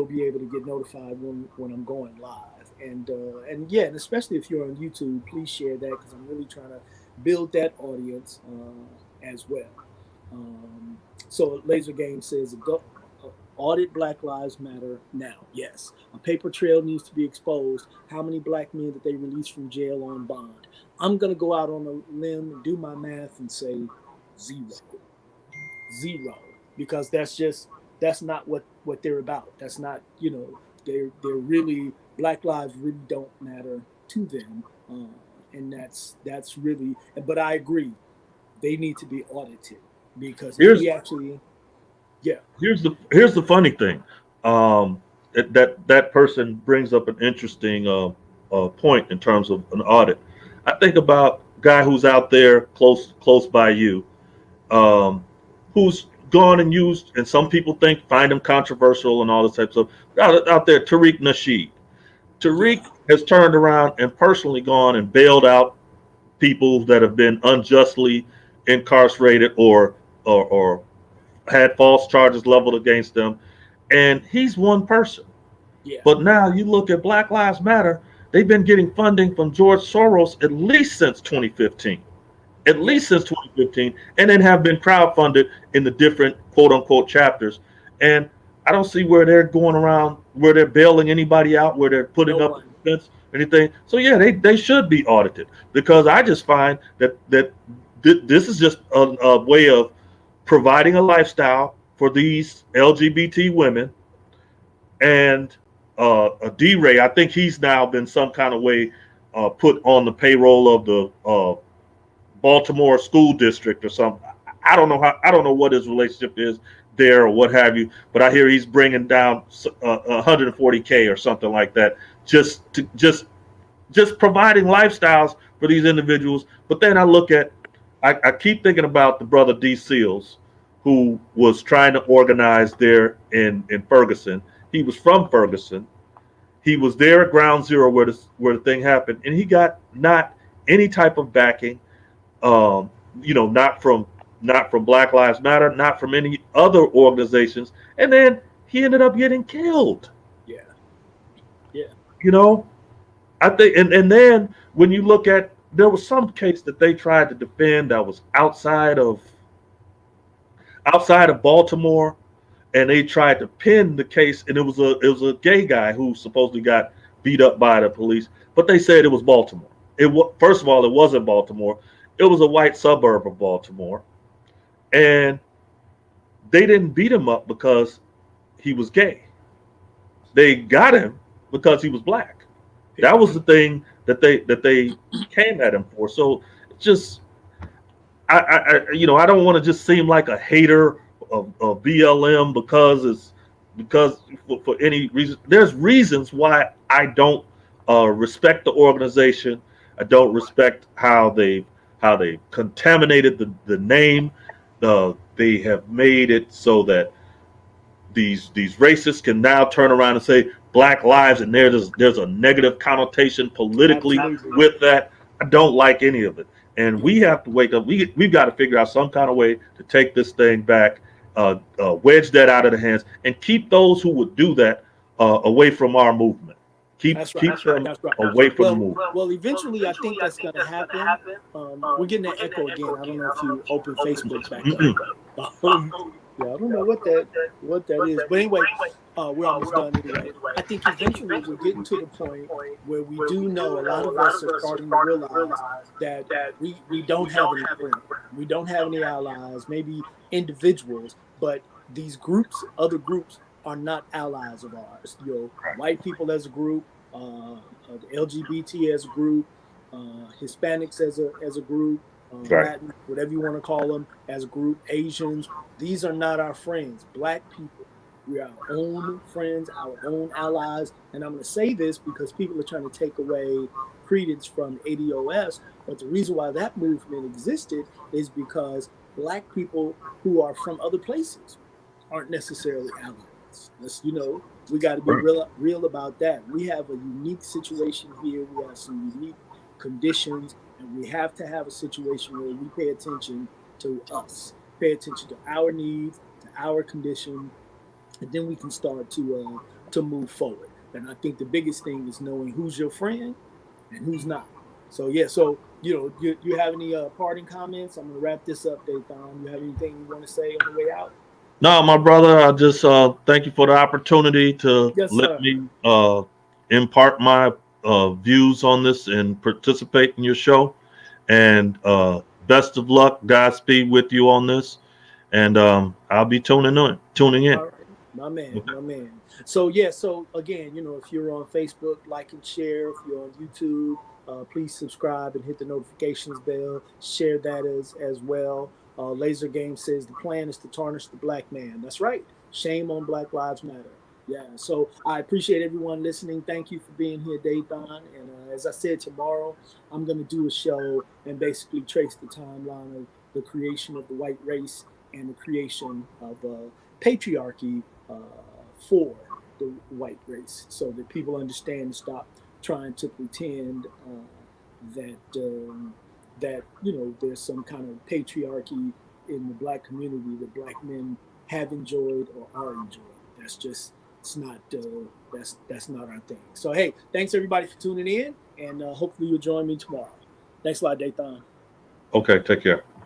be able to get notified when I'm going live. And yeah, and especially if you're on YouTube, please share that because I'm really trying to build that audience as well. Um, so Laser Game says audit Black Lives Matter now. Yes, a paper trail needs to be exposed. How many black men did they release from jail on bond? I'm gonna go out on a limb and do my math and say zero, zero, because that's not what they're about. That's not, they're really, black lives really don't matter to them, and that's really. But I agree, they need to be audited because if Here's we actually, yeah, here's the funny thing. That person brings up an interesting point in terms of an audit. I think about a guy who's out there close by you, um, who's gone and used, and some people find him controversial and all this type of stuff. Out there, Tariq Nasheed. yeah, Tariq has turned around and personally gone and bailed out people that have been unjustly incarcerated or had false charges leveled against them, and he's one person. Yeah. But now you look at Black Lives Matter, they've been getting funding from George Soros at least since 2015. At Yeah. least since 2015, and then have been crowdfunded in the different quote unquote chapters. And I don't see where they're going around, where they're bailing anybody out, where they're No putting up a one. defense, anything. So yeah, they should be audited, because I just find that this is just a way of providing a lifestyle for these LGBT women. And a D-Ray, I think he's now been some kind of way put on the payroll of the Baltimore school district or something. I don't know what his relationship is there or what have you, but I hear he's bringing down 140K or something like that, just to just providing lifestyles for these individuals. But then I keep thinking about the brother D Seals, who was trying to organize there in Ferguson. He was from Ferguson. He was there at Ground Zero where the thing happened, and he got not any type of backing, um, not from Black Lives Matter, not from any other organizations, and then he ended up getting killed. Yeah. Yeah. You know, I think, and then when you look at, there was some case that they tried to defend that was outside of Baltimore, and they tried to pin the case, and it was a gay guy who supposedly got beat up by the police, but they said it was Baltimore. It was, first of all, it wasn't Baltimore. It was a white suburb of Baltimore, and they didn't beat him up because he was gay. They got him because he was black. That was the thing that they came at him for. So it's just, I don't want to just seem like a hater of BLM because for any reason. There's reasons why I don't respect the organization. I don't respect how they contaminated the name. They have made it so that these racists can now turn around and say Black Lives, and there's a negative connotation politically Absolutely. with that. I don't like any of it, and we have to wake up. We've got to figure out some kind of way to take this thing back, wedge that out of the hands, and keep those who would do that away from our movement. Keep That's right. keep them That's right. away from the movement. Well, eventually, I think that's going to happen. We're getting an echo again. I don't know if you open Facebook back Mm-mm. up. Yeah, I don't know what that is. But anyway, we're almost done anyway. I think eventually we're getting to the point where we do know a lot of us are starting to realize that we don't have any friends. We don't have any allies, maybe individuals, but these groups, other groups, are not allies of ours. White people as a group, the LGBT as a group, Hispanics as a group, Right. Latin, whatever you want to call them, as a group, Asians. These are not our friends. Black people, we are our own friends, our own allies. And I'm going to say this because people are trying to take away credence from ADOS. But the reason why that movement existed is because Black people who are from other places aren't necessarily allies. We got to be Right. real about that. We have a unique situation here. We have some unique conditions, and we have to have a situation where we pay attention to us, pay attention to our needs, to our condition, and then we can start to move forward. And I think the biggest thing is knowing who's your friend and who's not. So yeah, so you have any parting comments? I'm gonna wrap this up, Dathon. You have anything you want to say on the way out? No, my brother, I just thank you for the opportunity to Yes, let sir. me impart my views on this and participate in your show. And best of luck, Godspeed with you on this. And I'll be tuning in. All right, my man, Okay. my man. So yeah, so again, if you're on Facebook, like and share. If you're on YouTube, please subscribe and hit the notifications bell. Share that as well. Laser Game says the plan is to tarnish the black man. That's right. Shame on Black Lives Matter. Yeah. So I appreciate everyone listening. Thank you for being here, Dathon. And as I said, tomorrow I'm going to do a show and basically trace the timeline of the creation of the white race and the creation of patriarchy for the white race, so that people understand and stop trying to pretend that there's some kind of patriarchy in the black community that black men have enjoyed or are enjoying. That's just that's not our thing. So hey, thanks everybody for tuning in, and hopefully you'll join me tomorrow. Thanks a lot, Dathon. Okay, take care.